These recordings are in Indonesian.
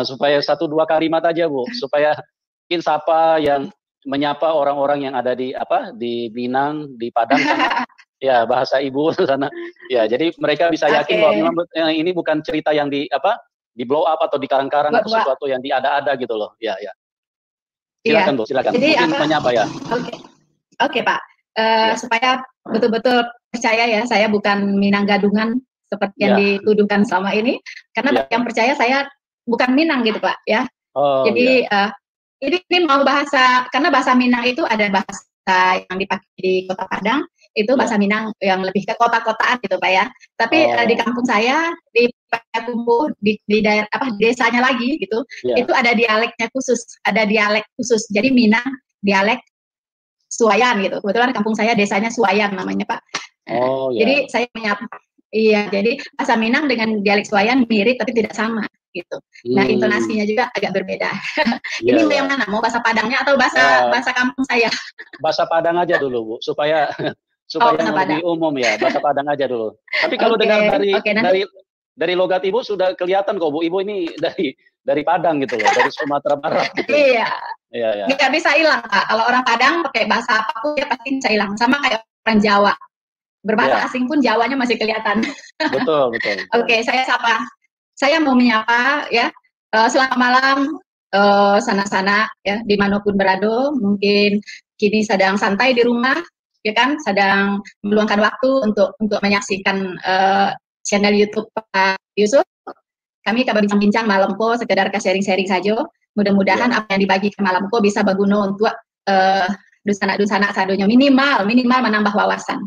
supaya 1-2 kalimat aja Bu, supaya mungkin sapa yang menyapa orang-orang yang ada di di Minang, di Padang sana, ya bahasa ibu sana. Ya, jadi mereka bisa yakin bahwa memang ini bukan cerita yang di blow up atau dikarang-karang atau sesuatu yang diada-ada gitu loh. Ya, ya. Silakan Bu, silakan. Jadi mungkin menyapa ya. Oke, Pak. Supaya betul-betul percaya ya, saya bukan Minang gadungan seperti yang dituduhkan selama ini, karena yang percaya saya bukan Minang gitu Pak ya. Jadi ini mau bahasa, karena bahasa Minang itu ada bahasa yang dipakai di Kota Padang, itu bahasa Minang yang lebih ke kota-kotaan gitu Pak ya. Tapi di kampung saya di Payakumbuh di daerah desanya lagi gitu, itu ada dialeknya khusus, ada dialek khusus. Jadi Minang dialek Suwayan gitu. Kebetulan kampung saya desanya Suwayan namanya Pak. Jadi saya menyapa. Iya, jadi bahasa Minang dengan dialek Suwayan mirip tapi tidak sama gitu. Nah, intonasinya juga agak berbeda. Ini yang mana? Mau bahasa Padangnya atau bahasa kampung saya? Bahasa Padang aja dulu, Bu, supaya lebih umum ya. Bahasa Padang aja dulu. Tapi kalau dengar dari logat Ibu sudah kelihatan kok, Bu. Ibu ini dari Padang gitu loh, dari Sumatera Barat gitu. Iya. Iya. Nggak bisa hilang, Pak. Kalau orang Padang pakai bahasa apapun ya pasti bisa hilang. Sama kayak orang Jawa. Berbahasa asing pun Jawanya masih kelihatan. Betul. Oke, saya sapa. Saya mau menyapa ya. Selamat malam sana-sana ya, dimanapun berada. Mungkin kini sedang santai di rumah, ya kan? Sedang meluangkan waktu untuk menyaksikan channel YouTube Pak Yusuf. Kami kabar bincang-bincang malamko, sekedar ke sharing-sharing saja. Mudah-mudahan apa yang dibagikan malamko bisa berguna untuk dusana-dusana sadonya, minimal menambah wawasan.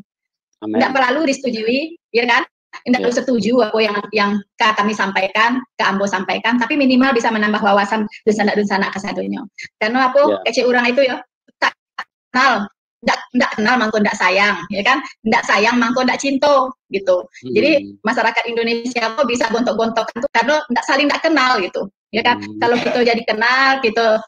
Tidak perlu disetujui, ya kan? Tidak perlu setuju apa yang kami sampaikan, ke Ambo sampaikan, tapi minimal bisa menambah wawasan dusana-dusana kesadonya. Karena apa? Kece orang itu ya tak kenal, tidak kenal mangko tidak sayang, ya kan? Tidak sayang mangko tidak cinta, gitu. Jadi masyarakat Indonesia kok bisa gontok-gontokan tuh karena tidak kenal gitu. Ya kan, kalau kita jadi kenal, kita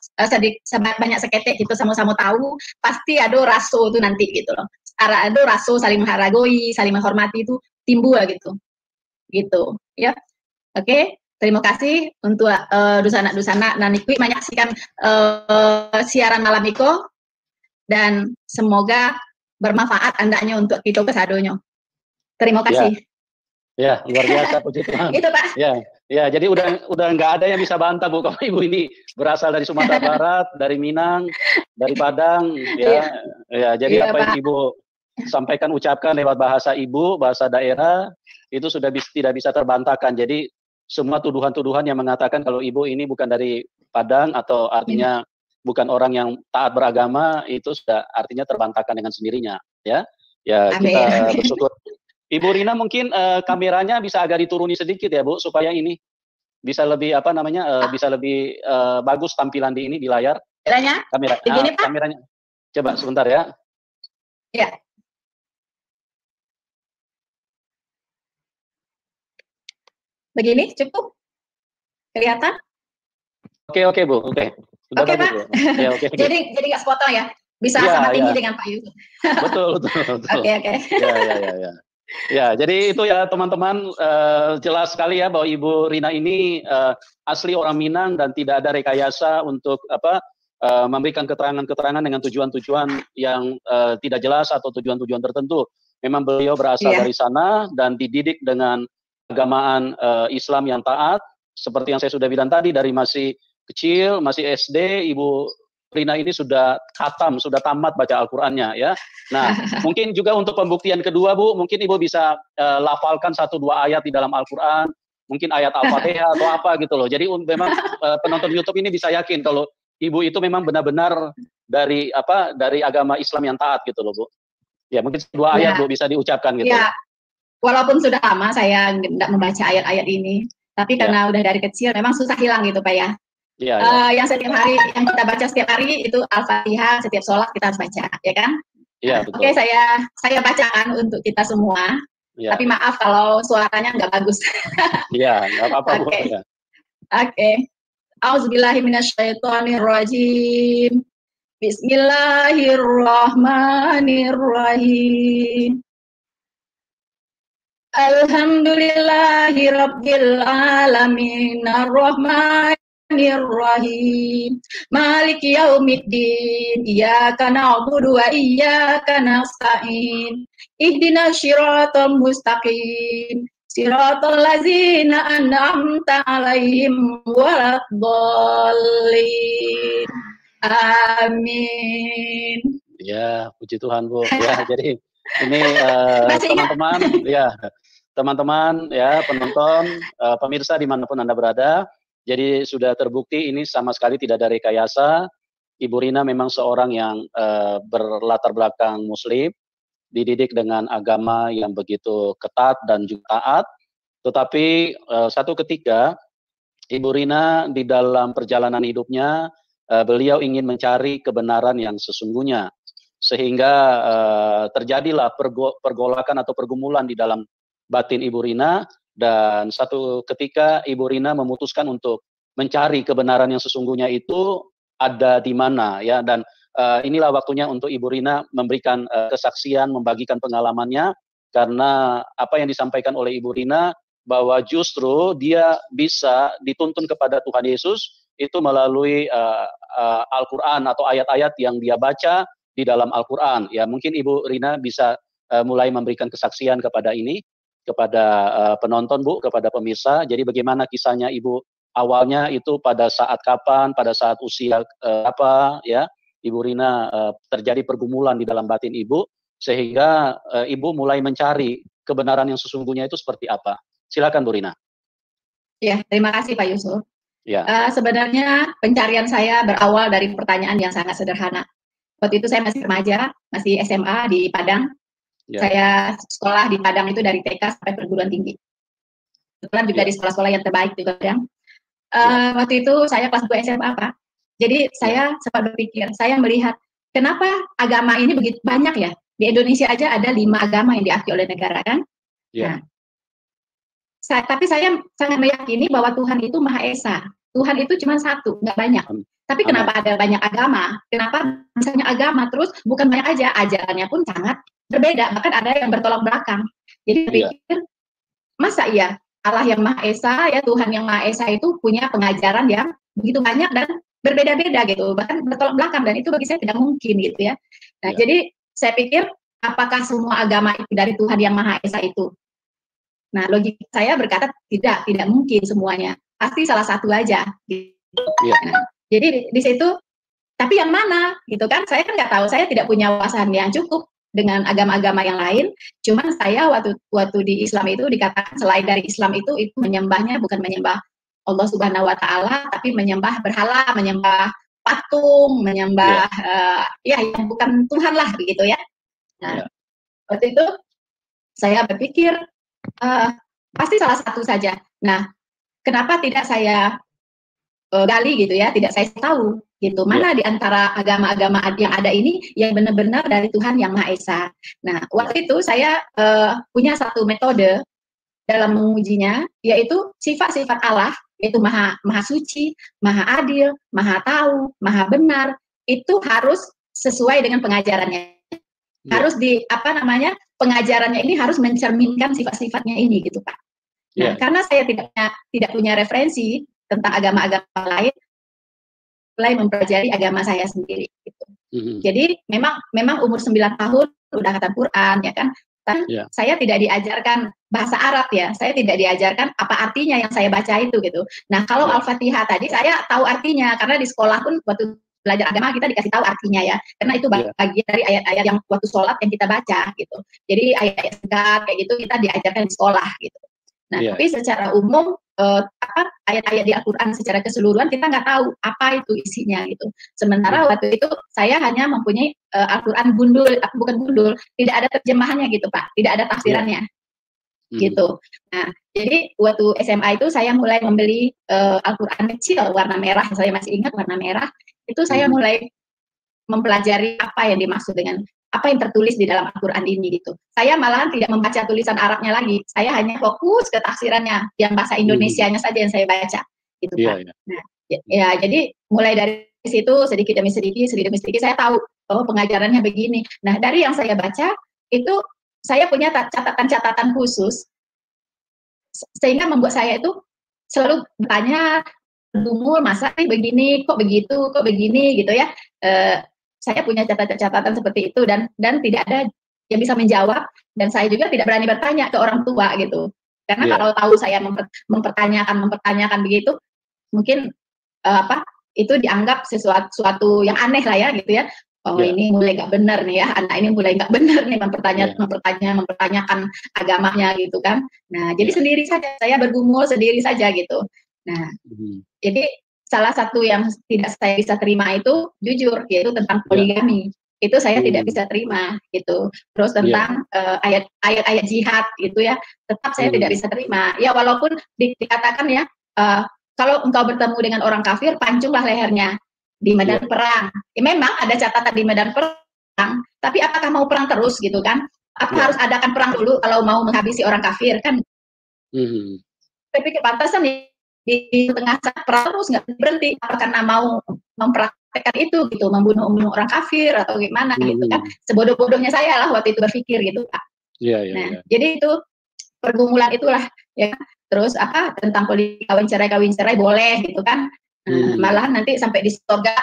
banyak seketek, kita sama-sama tahu, pasti ada raso itu nanti gitu loh. Ada raso saling menghargai, saling menghormati itu timbul gitu ya. Oke, terima kasih untuk dusana-dusana nanikwi menyaksikan siaran malam Iko, dan semoga bermanfaat andanya untuk kita kesadonya. Terima kasih. Ya, luar biasa puji Tuhan. Itu Pak. Ya, jadi udah nggak ada yang bisa bantah Bu, kalau Ibu ini berasal dari Sumatera Barat, dari Minang, dari Padang, ya. Jadi apa yang Ibu sampaikan, ucapkan lewat bahasa Ibu, bahasa daerah, itu sudah tidak bisa terbantahkan. Jadi semua tuduhan-tuduhan yang mengatakan kalau Ibu ini bukan dari Padang atau artinya bukan orang yang taat beragama, itu sudah artinya terbantahkan dengan sendirinya, ya. Ya, kita bersyukur. Ibu Rina mungkin kameranya bisa agak dituruni sedikit ya Bu, supaya ini bisa lebih bisa lebih bagus tampilan di layar. Kameranya. Coba sebentar ya. Ya. Begini cukup kelihatan? Oke Bu, oke. Sudah bagus, Pak. Ya, okay. Jadi nggak sepotong ya? Bisa sama tinggi dengan Pak Yusuf. Betul. Oke. Ya, jadi itu ya teman-teman, jelas sekali ya bahwa Ibu Rina ini asli orang Minang dan tidak ada rekayasa untuk memberikan keterangan-keterangan dengan tujuan-tujuan yang tidak jelas atau tujuan-tujuan tertentu. Memang beliau berasal dari sana dan dididik dengan agamaan Islam yang taat. Seperti yang saya sudah bilang tadi, dari masih kecil, masih SD, Ibu Rina ini sudah khatam, sudah tamat baca Al-Qur'annya ya. Nah, mungkin juga untuk pembuktian kedua Bu, mungkin Ibu bisa lafalkan 1-2 ayat di dalam Al-Qur'an, mungkin ayat Al-Fatihah atau apa gitu loh. Jadi memang penonton YouTube ini bisa yakin kalau Ibu itu memang benar-benar dari agama Islam yang taat gitu loh Bu. Ya, mungkin 2 ayat Bu bisa diucapkan gitu. Ya. Walaupun sudah lama saya tidak membaca ayat-ayat ini, tapi karena udah dari kecil memang susah hilang gitu Pak ya. Yang setiap hari, yang kita baca setiap hari itu Al-Fatihah, setiap sholat kita harus baca, ya kan? Iya, betul. Oke, saya bacakan untuk kita semua. Ya. Tapi maaf kalau suaranya nggak bagus. Iya, nggak apa-apa Bu. Oke. Auzubillahiminasyaitonirrajim. Bismillahirrahmanirrahim. Alhamdulillahi Rabbil Alamin Ar-Rahmanir Rahim Maliki Yaumiddin Iyyaka na'budu wa iyyaka nasta'in Ihdinas siratal mustaqim Siratal ladzina an'amta 'alaihim waladdallin. Amin. Ya, puji Tuhan Bu. Ya, jadi ini Masih ingat? teman-teman, ya teman-teman, ya penonton, pemirsa dimanapun Anda berada. Jadi sudah terbukti ini sama sekali tidak ada rekayasa. Ibu Rina memang seorang yang berlatar belakang Muslim, dididik dengan agama yang begitu ketat dan juga taat. Tetapi satu ketika Ibu Rina di dalam perjalanan hidupnya, beliau ingin mencari kebenaran yang sesungguhnya. Sehingga terjadilah pergolakan atau pergumulan di dalam batin Ibu Rina, dan satu ketika Ibu Rina memutuskan untuk mencari kebenaran yang sesungguhnya itu ada di mana, ya. Dan inilah waktunya untuk Ibu Rina memberikan kesaksian, membagikan pengalamannya, karena apa yang disampaikan oleh Ibu Rina bahwa justru dia bisa dituntun kepada Tuhan Yesus itu melalui Al-Quran atau ayat-ayat yang dia baca di dalam Al-Quran. Ya, mungkin Ibu Rina bisa mulai memberikan kesaksian kepada penonton, Bu, kepada pemirsa. Jadi bagaimana kisahnya Ibu awalnya itu pada saat kapan, pada saat usia apa, ya, Ibu Rina terjadi pergumulan di dalam batin Ibu, sehingga Ibu mulai mencari kebenaran yang sesungguhnya itu seperti apa. Silakan Bu Rina. Ya, terima kasih Pak Yusuf. Ya. Sebenarnya pencarian saya berawal dari pertanyaan yang sangat sederhana. Waktu itu saya masih remaja, masih SMA di Padang. Ya. Saya sekolah di Padang itu dari TK sampai perguruan tinggi. Kebetulan juga di sekolah-sekolah yang terbaik di Padang. Waktu itu saya kelas 2 SMA, Pak. Jadi saya sempat berpikir, saya melihat kenapa agama ini begitu banyak ya. Di Indonesia aja ada 5 agama yang diakui oleh negara, kan? Nah, tapi saya sangat meyakini bahwa Tuhan itu Maha Esa. Tuhan itu cuma satu, nggak banyak. Tapi kenapa ada banyak agama? Kenapa misalnya agama terus bukan banyak aja, ajarannya pun sangat berbeda, bahkan ada yang bertolak belakang. Jadi saya pikir, masa iya Allah yang Maha Esa, ya Tuhan yang Maha Esa itu punya pengajaran yang begitu banyak dan berbeda-beda gitu, bahkan bertolak belakang, dan itu bagi saya tidak mungkin gitu ya. Nah, jadi saya pikir apakah semua agama itu dari Tuhan yang Maha Esa itu? Nah, logika saya berkata tidak mungkin semuanya. Pasti salah satu aja. Gitu. Nah, jadi di situ, tapi yang mana gitu kan? Saya kan nggak tahu, saya tidak punya wawasan yang cukup dengan agama-agama yang lain. Cuman saya waktu di Islam itu dikatakan selain dari Islam itu menyembahnya bukan menyembah Allah Subhanahu Wa Taala, tapi menyembah berhala, menyembah patung, menyembah yang bukan Tuhan lah begitu ya. Nah, waktu itu saya berpikir pasti salah satu saja. Nah, kenapa tidak saya gali gitu ya, tidak saya tahu gitu, mana di antara agama-agama yang ada ini yang benar-benar dari Tuhan yang Maha Esa. Nah, waktu itu saya punya satu metode dalam mengujinya, yaitu sifat-sifat Allah, yaitu maha suci, maha adil, maha tahu, maha benar, itu harus sesuai dengan pengajarannya. Harus pengajarannya ini harus mencerminkan sifat-sifatnya ini gitu, Pak. Nah, karena saya tidak punya referensi tentang agama-agama lain, mulai mempelajari agama saya sendiri gitu. Jadi memang umur 9 tahun udah khatam Quran ya kan. Saya tidak diajarkan bahasa Arab ya. Saya tidak diajarkan apa artinya yang saya baca itu gitu. Nah, kalau Al-Fatihah tadi saya tahu artinya karena di sekolah pun waktu belajar agama kita dikasih tahu artinya ya. Karena itu bagian dari ayat-ayat yang waktu sholat yang kita baca gitu. Jadi ayat-ayat singkat kayak gitu kita diajarkan di sekolah gitu. Nah, tapi secara umum ayat-ayat di Al-Quran secara keseluruhan kita nggak tahu apa itu isinya gitu. Sementara waktu itu saya hanya mempunyai Al-Quran gundul, bukan gundul, tidak ada terjemahannya gitu Pak, tidak ada tafsirannya gitu. Nah, jadi waktu SMA itu saya mulai membeli Al-Quran kecil warna merah, saya masih ingat warna merah, itu saya mulai mempelajari apa yang dimaksud dengan apa yang tertulis di dalam Al-Quran ini gitu. Saya malahan tidak membaca tulisan Arabnya lagi. Saya hanya fokus ke tafsirannya, yang bahasa Indonesianya saja yang saya baca gitu Pak. Nah, jadi mulai dari situ sedikit demi sedikit saya tahu pengajarannya begini. Nah, dari yang saya baca itu saya punya catatan-catatan khusus sehingga membuat saya itu selalu bertanya, bergumul, masa nih begini, kok begitu, kok begini gitu ya. Saya punya catatan-catatan seperti itu dan tidak ada yang bisa menjawab, dan saya juga tidak berani bertanya ke orang tua gitu. Karena kalau tahu saya mempertanyakan begitu, mungkin itu dianggap sesuatu yang aneh lah ya gitu ya. Oh ini mulai nggak benar nih ya, anak ini mulai nggak benar nih mempertanyakan agamanya gitu kan. Nah jadi sendiri saja saya bergumul sendiri saja gitu. Nah jadi salah satu yang tidak saya bisa terima itu jujur, yaitu tentang poligami. Itu saya tidak bisa terima gitu. Terus tentang ayat-ayat jihad gitu ya, tetap saya tidak bisa terima. Ya walaupun dikatakan ya, kalau engkau bertemu dengan orang kafir, pancunglah lehernya di medan perang. Ya, memang ada catatan di medan perang, tapi apakah mau perang terus gitu kan? Apa harus adakan perang dulu kalau mau menghabisi orang kafir kan? Tapi kepantasan di tengah saat perang terus nggak berhenti, karena mau mempraktekkan itu gitu, membunuh orang kafir atau gimana gitu kan? Sebodoh-bodohnya saya lah waktu itu berpikir gitu Pak. Nah, jadi itu pergumulan itulah ya. Terus tentang kawin cerai boleh gitu kan? Malah nanti sampai di surga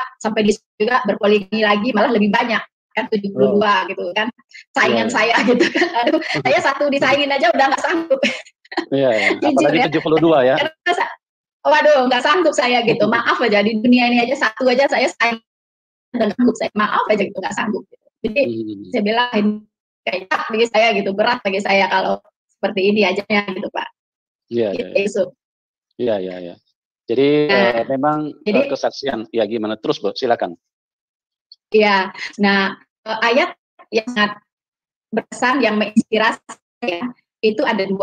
juga berpoligami lagi, malah lebih banyak kan, 72 gitu kan, saingan saya gitu kan. Aduh, saya satu disaingin aja udah nggak sanggup. Apalagi 72 ya. Waduh, nggak sanggup saya gitu. Maaf aja di dunia ini aja satu aja saya saing dan sanggup saya. Maaf aja gitu, nggak sanggup. Gitu. Jadi saya bilang kayak bagi saya gitu, berat bagi saya kalau seperti ini aja gitu Pak. Iya. Jadi memang kesaksian ya gimana terus Bu, silakan. Iya. Nah, ayat yang sangat berkesan yang menginspirasi saya itu ada 2,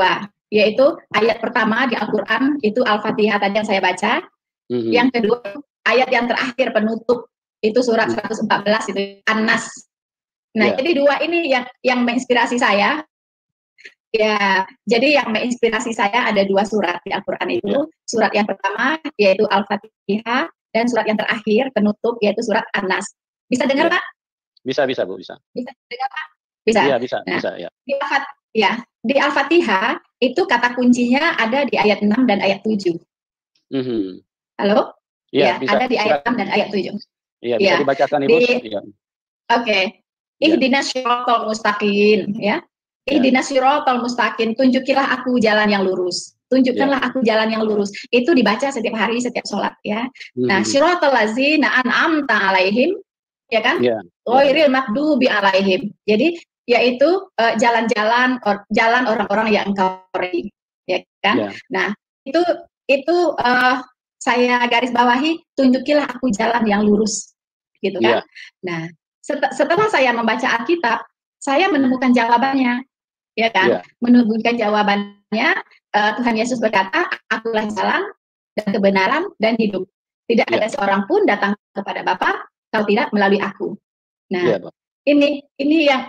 yaitu ayat pertama di Al-Qur'an itu Al-Fatihah tadi yang saya baca. Yang kedua ayat yang terakhir penutup itu surat 114 itu An-Nas. Nah, jadi 2 ini yang menginspirasi saya. Ya, jadi yang menginspirasi saya ada 2 surat di Al-Qur'an itu. Surat yang pertama yaitu Al-Fatihah, dan surat yang terakhir penutup yaitu surat An-Nas. Bisa dengar Pak? Bisa Bu, bisa. Bisa dengar Pak? Bisa. Iya, bisa, nah, bisa ya. Di Al-Fatihah itu kata kuncinya ada di ayat 6 dan ayat 7. Halo? Iya, bisa. Ada di ayat 6 dan ayat 7. Iya, bisa dibacakan Ibu. Oke. Ihdinas siratal mustaqim ya. Ihdinas siratal mustaqim, tunjukilah aku jalan yang lurus. Tunjukkanlah aku jalan yang lurus. Itu dibaca setiap hari, setiap sholat ya. Nah, siratal ladzina an'amta alaihim, ya kan? Ghairil maghdubi alaihim. Jadi yaitu jalan orang-orang yang engkau ridhoi, ya kan? Nah, itu saya garis bawahi, tunjukilah aku jalan yang lurus, gitu kan? Nah, setelah saya membaca Alkitab, saya menemukan jawabannya, ya kan? Menemukan jawabannya, Tuhan Yesus berkata, akulah jalan dan kebenaran dan hidup. Tidak ada seorang pun datang kepada Bapa kalau tidak melalui aku. Nah, ini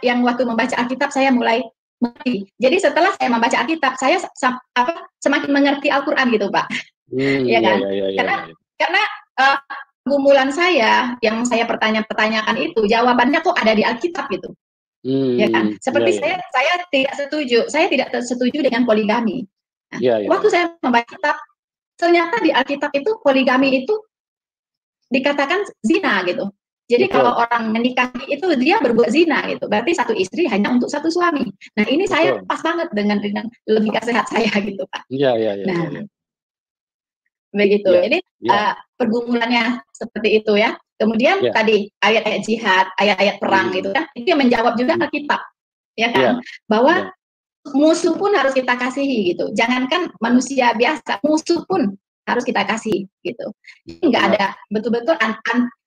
yang waktu membaca Alkitab saya mulai mengerti. Jadi setelah saya membaca Alkitab, saya semakin mengerti Al-Qur'an gitu, Pak. Ya kan? Karena pergumulan saya yang saya pertanyakan itu jawabannya kok ada di Alkitab gitu. Ya kan? Seperti saya tidak setuju. Saya tidak setuju dengan poligami. Nah, waktu saya membaca Alkitab, ternyata di Alkitab itu poligami itu dikatakan zina gitu. Jadi kalau orang menikahi itu dia berbuat zina gitu. Berarti satu istri hanya untuk satu suami. Nah, ini saya pas banget dengan logika sehat saya gitu, Pak. Nah, begitu. Jadi pergumulannya seperti itu ya. Kemudian tadi ayat-ayat jihad, ayat-ayat perang gitu kan. Itu yang menjawab juga Alkitab. Ya kan? Bahwa musuh pun harus kita kasihi gitu. Jangankan manusia biasa, musuh pun harus kita kasih gitu. Enggak ada betul-betul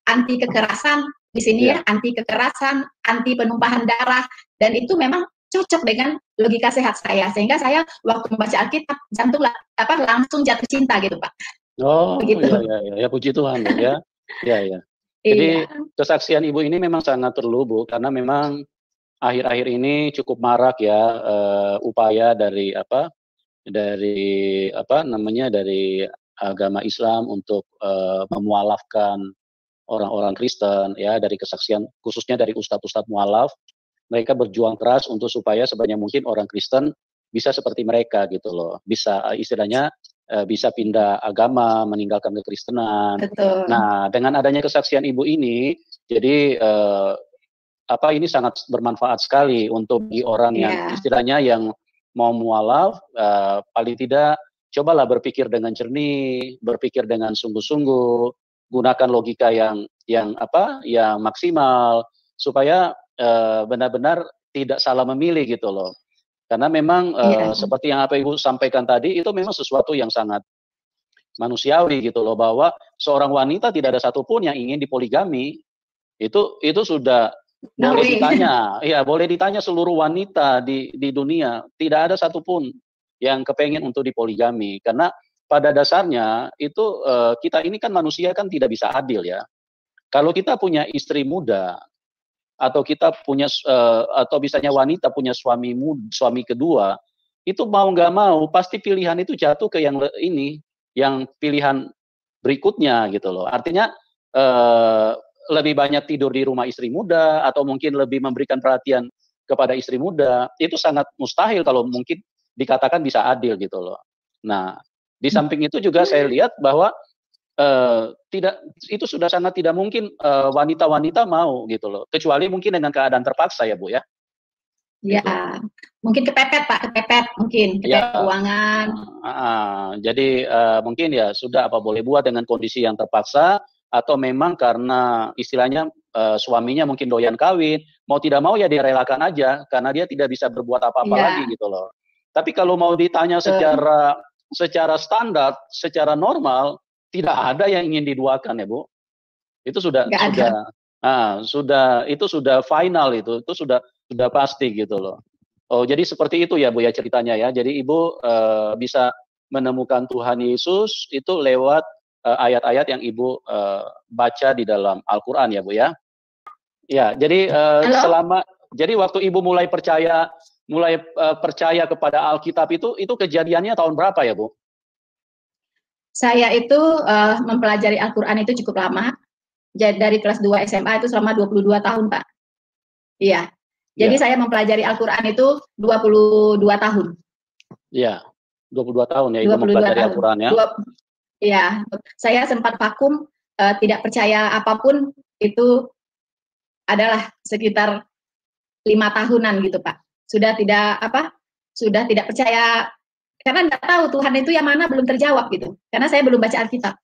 anti kekerasan di sini ya, anti kekerasan, anti penumpahan darah, dan itu memang cocok dengan logika sehat saya, sehingga saya waktu membaca Alkitab jantung langsung jatuh cinta gitu Pak. Oh gitu. Ya puji Tuhan ya. Jadi kesaksian Ibu ini memang sangat perlu Bu, karena memang akhir-akhir ini cukup marak ya upaya dari agama Islam untuk memualafkan orang-orang Kristen ya, dari kesaksian khususnya dari ustadz-ustadz mualaf. Mereka berjuang keras untuk supaya sebanyak mungkin orang Kristen bisa seperti mereka gitu loh. Bisa istilahnya bisa pindah agama, meninggalkan kekristenan. Betul. Nah, dengan adanya kesaksian Ibu ini, jadi ini sangat bermanfaat sekali untuk di orang yang istilahnya yang mau mualaf, paling tidak cobalah berpikir dengan jernih, berpikir dengan sungguh-sungguh, gunakan logika yang maksimal supaya benar-benar tidak salah memilih gitu loh. Karena memang seperti yang apa Ibu sampaikan tadi itu memang sesuatu yang sangat manusiawi gitu loh, bahwa seorang wanita tidak ada satupun yang ingin dipoligami. Itu sudah boleh ditanya, ya boleh ditanya seluruh wanita di dunia, tidak ada satupun yang kepengen untuk dipoligami, karena pada dasarnya itu kita ini kan manusia kan tidak bisa adil ya. Kalau kita punya istri muda atau kita punya atau misalnya wanita punya suami kedua, itu mau nggak mau pasti pilihan itu jatuh ke yang pilihan berikutnya gitu loh. Artinya lebih banyak tidur di rumah istri muda atau mungkin lebih memberikan perhatian kepada istri muda, itu sangat mustahil kalau mungkin dikatakan bisa adil gitu loh. Nah, di samping itu juga saya lihat bahwa itu sudah sangat tidak mungkin wanita-wanita mau gitu loh, kecuali mungkin dengan keadaan terpaksa ya Bu ya. Ya, gitu. Mungkin kepepet Pak, mungkin kepepet keuangan. Jadi mungkin ya sudah apa boleh buat dengan kondisi yang terpaksa, atau memang karena istilahnya suaminya mungkin doyan kawin, mau tidak mau ya dia relakan aja karena dia tidak bisa berbuat apa-apa lagi gitu loh. Tapi kalau mau ditanya secara standar, secara normal, tidak ada yang ingin diduakan ya Bu. Itu sudah final, itu sudah pasti gitu loh. Oh, jadi seperti itu ya Bu ya ceritanya ya. Jadi Ibu bisa menemukan Tuhan Yesus itu lewat ayat-ayat yang Ibu baca di dalam Al-Quran ya Bu ya. Ya, jadi jadi waktu Ibu mulai percaya kepada Alkitab itu kejadiannya tahun berapa ya Bu? Saya itu mempelajari Al-Quran itu cukup lama. Jadi dari kelas 2 SMA itu selama 22 tahun Pak. Iya. Jadi saya mempelajari Al-Quran itu 22 tahun. Iya, 22 tahun ya Ibu mempelajari Al-Quran ya. Iya, saya sempat vakum, tidak percaya apapun itu adalah sekitar 5 tahunan gitu Pak. Sudah tidak percaya karena nggak tahu Tuhan itu yang mana belum terjawab gitu. Karena saya belum baca Alkitab.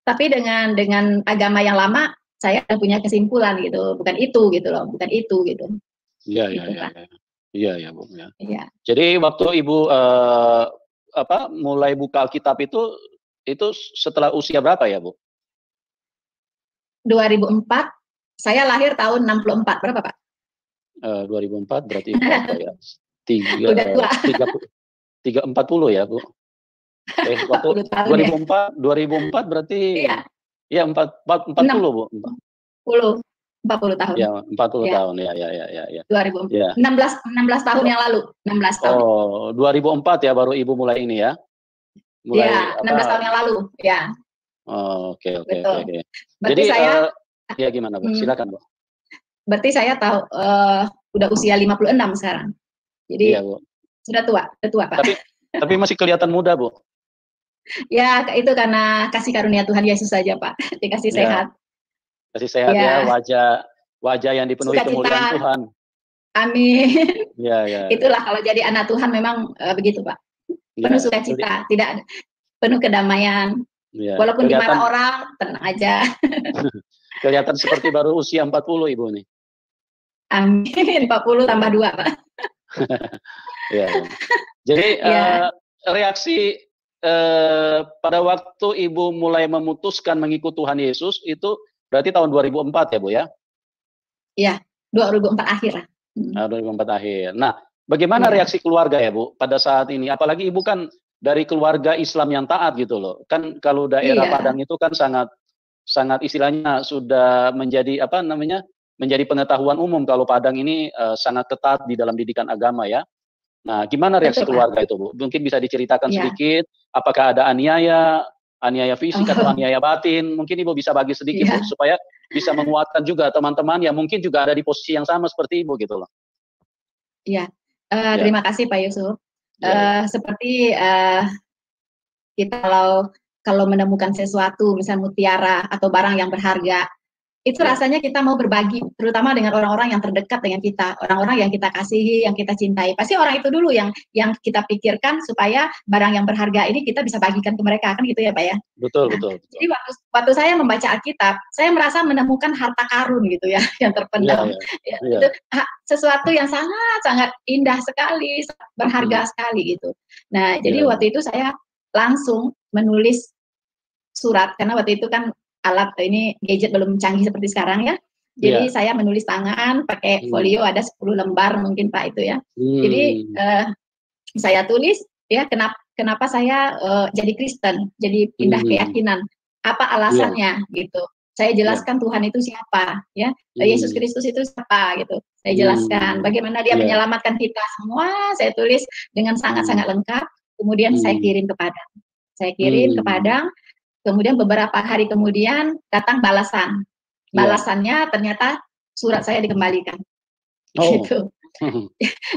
Tapi dengan agama yang lama saya punya kesimpulan gitu, bukan itu gitu loh, bukan itu gitu. Iya Bu ya. Iya. Jadi waktu Ibu mulai buka Alkitab itu setelah usia berapa ya Bu? 2004, saya lahir tahun 64, berapa Pak? 2004 berarti berapa ya? 340 ya Bu? Waktu 2004 berarti ya 40 Bu? 40 tahun. Ya, 40 tahun ya. 2004. Ya. 16 tahun yang lalu, 16 tahun. Oh, 2004 ya baru Ibu mulai ini ya. Mulai 16 tahun yang lalu, ya. Oh, oke. Jadi saya ya gimana Bu? Silakan Bu. Berarti saya tahu udah usia 56 sekarang. Jadi ya, Bu. Sudah tua Pak. Tapi masih kelihatan muda Bu. Ya, itu karena kasih karunia Tuhan Yesus saja Pak. Dikasih sehat. Kasih sehat ya, wajah yang dipenuhi kemuliaan Tuhan. Amin. Ya. Itulah kalau jadi anak Tuhan memang begitu Pak. Penuh sukacita, tidak penuh kedamaian. Ya, walaupun dimarah orang, tenang aja. Kelihatan seperti baru usia 40 Ibu nih. Amin, 40 tambah 2 Pak. Ya. Jadi reaksi pada waktu Ibu mulai memutuskan mengikut Tuhan Yesus itu berarti tahun 2004 ya Bu ya? Iya, 2004 akhir. 2004 akhir. Nah, bagaimana reaksi keluarga ya Bu pada saat ini? Apalagi Ibu kan dari keluarga Islam yang taat gitu loh. Kan kalau daerah Padang itu kan sangat istilahnya sudah menjadi menjadi pengetahuan umum kalau Padang ini sangat ketat di dalam didikan agama ya. Nah, gimana reaksi keluarga itu Bu? Mungkin bisa diceritakan sedikit. Apakah ada aniaya fisik atau aniaya batin? Mungkin Ibu bisa bagi sedikit Bu, supaya bisa menguatkan juga teman-teman yang mungkin juga ada di posisi yang sama seperti Ibu gitu loh. Iya, Terima kasih Pak Yusuf. Seperti kita kalau menemukan sesuatu, misalnya mutiara atau barang yang berharga, itu rasanya kita mau berbagi, terutama dengan orang-orang yang terdekat dengan kita, orang-orang yang kita kasihi, yang kita cintai. Pasti orang itu dulu yang kita pikirkan supaya barang yang berharga ini kita bisa bagikan ke mereka, kan gitu ya Pak ya? Betul, Nah, betul. Jadi waktu saya membaca Alkitab, saya merasa menemukan harta karun gitu ya, yang terpendam. Itu sesuatu yang sangat-sangat indah sekali, berharga sekali gitu. Nah, jadi waktu itu saya langsung menulis surat, karena waktu itu kan alat ini gadget belum canggih seperti sekarang ya. Jadi saya menulis tangan pakai folio, ada 10 lembar mungkin Pak itu ya. Jadi saya tulis ya kenapa saya jadi Kristen, jadi pindah keyakinan. Apa alasannya gitu. Saya jelaskan Tuhan itu siapa ya. Yesus Kristus itu siapa gitu. Saya jelaskan bagaimana dia menyelamatkan kita semua, saya tulis dengan sangat-sangat lengkap. Kemudian saya kirim ke Padang. Saya kirim ke Padang. Kemudian beberapa hari kemudian datang balasan. Balasannya ternyata surat saya dikembalikan. Gitu.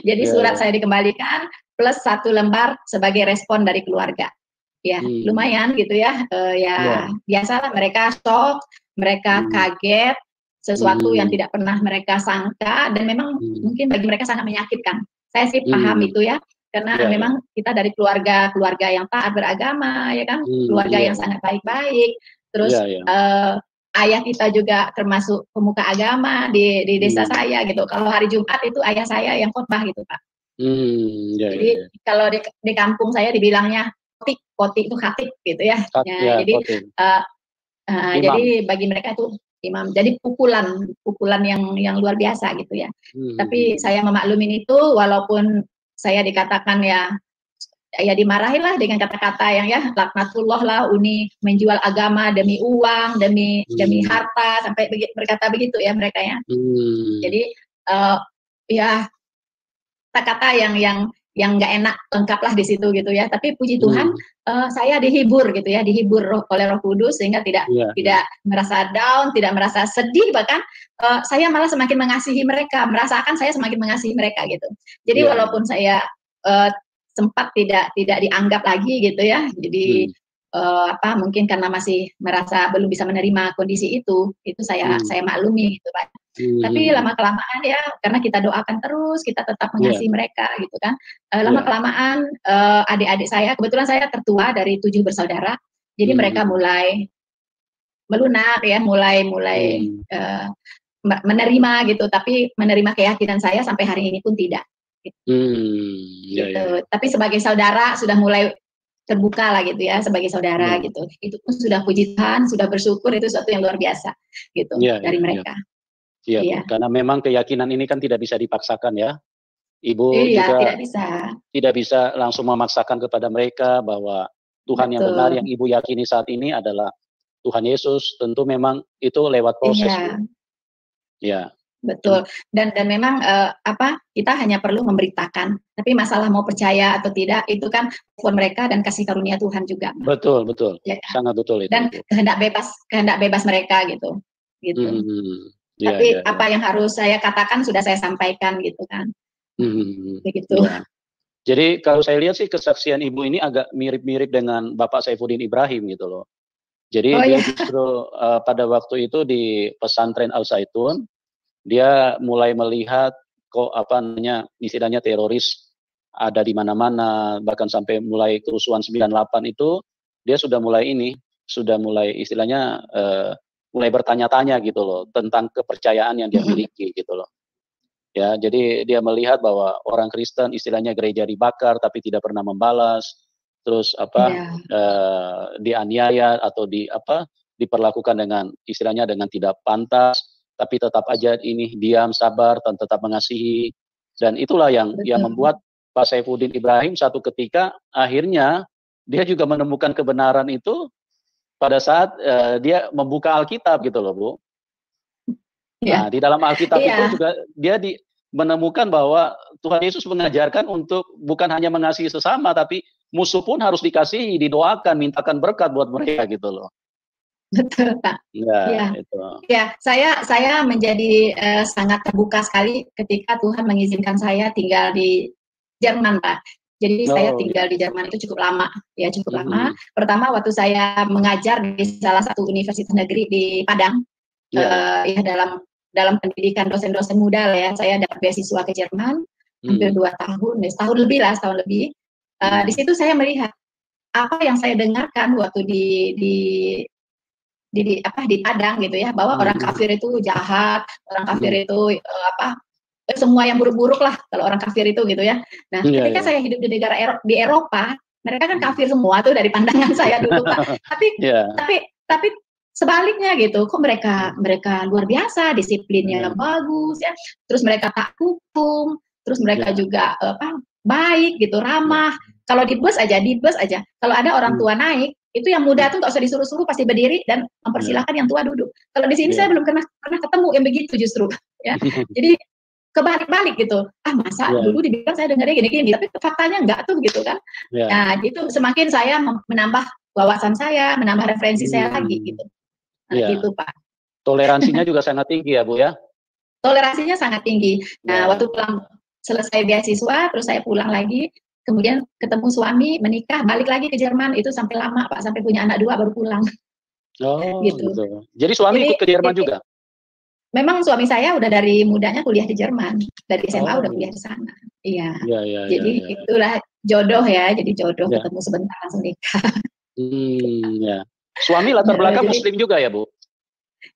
Jadi surat saya dikembalikan plus 1 lembar sebagai respon dari keluarga. Ya, lumayan gitu ya. Biasalah mereka shock, mereka kaget, sesuatu yang tidak pernah mereka sangka, dan memang mungkin bagi mereka sangat menyakitkan. Saya sih paham itu ya. Karena memang kita dari keluarga yang taat beragama, ya kan, keluarga yang sangat baik-baik. Terus ayah kita juga termasuk pemuka agama di desa saya gitu. Kalau hari Jumat itu ayah saya yang khotbah gitu Pak. Jadi kalau di kampung saya dibilangnya koti itu khatib gitu ya. Jadi jadi bagi mereka itu imam. Jadi pukulan yang luar biasa gitu ya. Tapi saya memaklumin itu, walaupun saya dikatakan ya dimarahin lah dengan kata-kata yang ya laknatullah lah, Uni menjual agama demi uang, demi harta, sampai berkata begitu ya mereka ya. Jadi ya kata-kata yang nggak enak lengkaplah di situ gitu ya. Tapi puji Tuhan saya dihibur gitu ya, dihibur oleh Roh Kudus sehingga tidak merasa down, tidak merasa sedih, bahkan saya malah semakin mengasihi mereka, merasakan saya semakin mengasihi mereka gitu. Jadi walaupun saya sempat tidak dianggap lagi gitu ya, jadi mungkin karena masih merasa belum bisa menerima kondisi itu saya maklumi gitu Pak. Tapi lama-kelamaan ya, karena kita doakan terus, kita tetap mengasihi mereka gitu kan. Lama-kelamaan adik-adik saya, kebetulan saya tertua dari 7 bersaudara, jadi mereka mulai melunak ya, mulai menerima gitu, tapi menerima keyakinan saya sampai hari ini pun tidak. Gitu. Tapi sebagai saudara sudah mulai terbuka lah gitu ya, sebagai saudara gitu. Itu pun sudah puji Tuhan, sudah bersyukur, itu sesuatu yang luar biasa gitu dari mereka. Iya, karena memang keyakinan ini kan tidak bisa dipaksakan ya. Ibu juga tidak bisa langsung memaksakan kepada mereka bahwa Tuhan yang benar yang Ibu yakini saat ini adalah Tuhan Yesus. Tentu memang itu lewat proses. Betul. Dan memang kita hanya perlu memberitakan. Tapi masalah mau percaya atau tidak itu kan respon mereka dan kasih karunia Tuhan juga. Betul. Ya, kan? Sangat betul itu. Dan kehendak bebas mereka gitu. Tapi apa yang harus saya katakan sudah saya sampaikan gitu kan. Begitu. Jadi kalau saya lihat sih kesaksian Ibu ini agak mirip-mirip dengan Bapak Saifuddin Ibrahim gitu loh. Jadi dia justru pada waktu itu di pesantren Al Zaitun, dia mulai melihat kok istilahnya teroris ada di mana-mana, bahkan sampai mulai kerusuhan 98 itu dia sudah mulai istilahnya mulai bertanya-tanya gitu loh tentang kepercayaan yang dia miliki gitu loh. Ya, jadi dia melihat bahwa orang Kristen istilahnya gereja dibakar tapi tidak pernah membalas, terus dianiaya atau diperlakukan dengan istilahnya dengan tidak pantas, tapi tetap aja ini diam, sabar, dan tetap mengasihi. Dan itulah yang membuat Pak Saifuddin Ibrahim satu ketika akhirnya dia juga menemukan kebenaran itu pada saat dia membuka Alkitab gitu loh Bu. Nah di dalam Alkitab itu juga dia menemukan bahwa Tuhan Yesus mengajarkan untuk bukan hanya mengasihi sesama, tapi musuh pun harus dikasihi, didoakan, mintakan berkat buat mereka gitu loh. Betul Pak. Ya, saya menjadi sangat terbuka sekali ketika Tuhan mengizinkan saya tinggal di Jerman, Pak. Jadi saya Oh, tinggal di Jerman itu cukup lama, ya cukup lama. mhm. Pertama waktu saya mengajar di salah satu universitas negeri di Padang, Iya, iya. ya dalam pendidikan dosen-dosen muda lah ya, saya dapat beasiswa ke Jerman hampir Mhm, 2 tahun, ya setahun lebih lah, setahun lebih. Di mhm. situ saya melihat apa yang saya dengarkan waktu di Padang gitu ya, bahwa orang Mhm, kafir itu jahat, orang kafir mhm. itu semua yang buruk-buruk lah kalau orang kafir itu gitu ya. Nah, Iya, ketika iya. saya hidup di negara di Eropa, mereka kan Mhm. kafir semua tuh dari pandangan saya dulu, Pak. Tapi Iya. tapi tapi sebaliknya gitu, kok mereka Mhm, mereka luar biasa, disiplinnya iya, bagus ya, terus mereka taat hukum, terus mereka iya, juga baik gitu, iya. ramah. Kalau di bus aja, kalau ada orang Mmm, tua naik, itu yang muda mhm, tuh nggak usah disuruh-suruh, pasti berdiri dan iya, mempersilahkan yang tua duduk. Kalau di sini saya iya. belum pernah pernah ketemu yang begitu justru, ya. Jadi kebalik-balik gitu. Ah, masa Iya, dulu dibilang saya dengarnya gini-gini, tapi faktanya enggak tuh gitu kan. iya. Nah, itu semakin saya menambah wawasan saya, menambah referensi saya lagi Mmm, gitu. Nah, iya. gitu Pak. Toleransinya juga sangat tinggi ya, Bu, ya? Toleransinya sangat tinggi. Nah, Ya. waktu pulang selesai beasiswa, terus saya pulang lagi, kemudian ketemu suami, menikah, balik lagi ke Jerman, itu sampai lama Pak, sampai punya anak 2 baru pulang, Oh, gitu. gitu. Jadi suami Jadi ikut ke Jerman jadi juga? memang suami saya udah dari mudanya kuliah di Jerman, dari SMA udah Oh, kuliah di sana. Iya. iya, iya, iya, Jadi iya. itulah jodoh ya, jadi jodoh Iya. ketemu sebentar langsung nikah. Ya. Suami latar belakang Jadi muslim juga ya, Bu?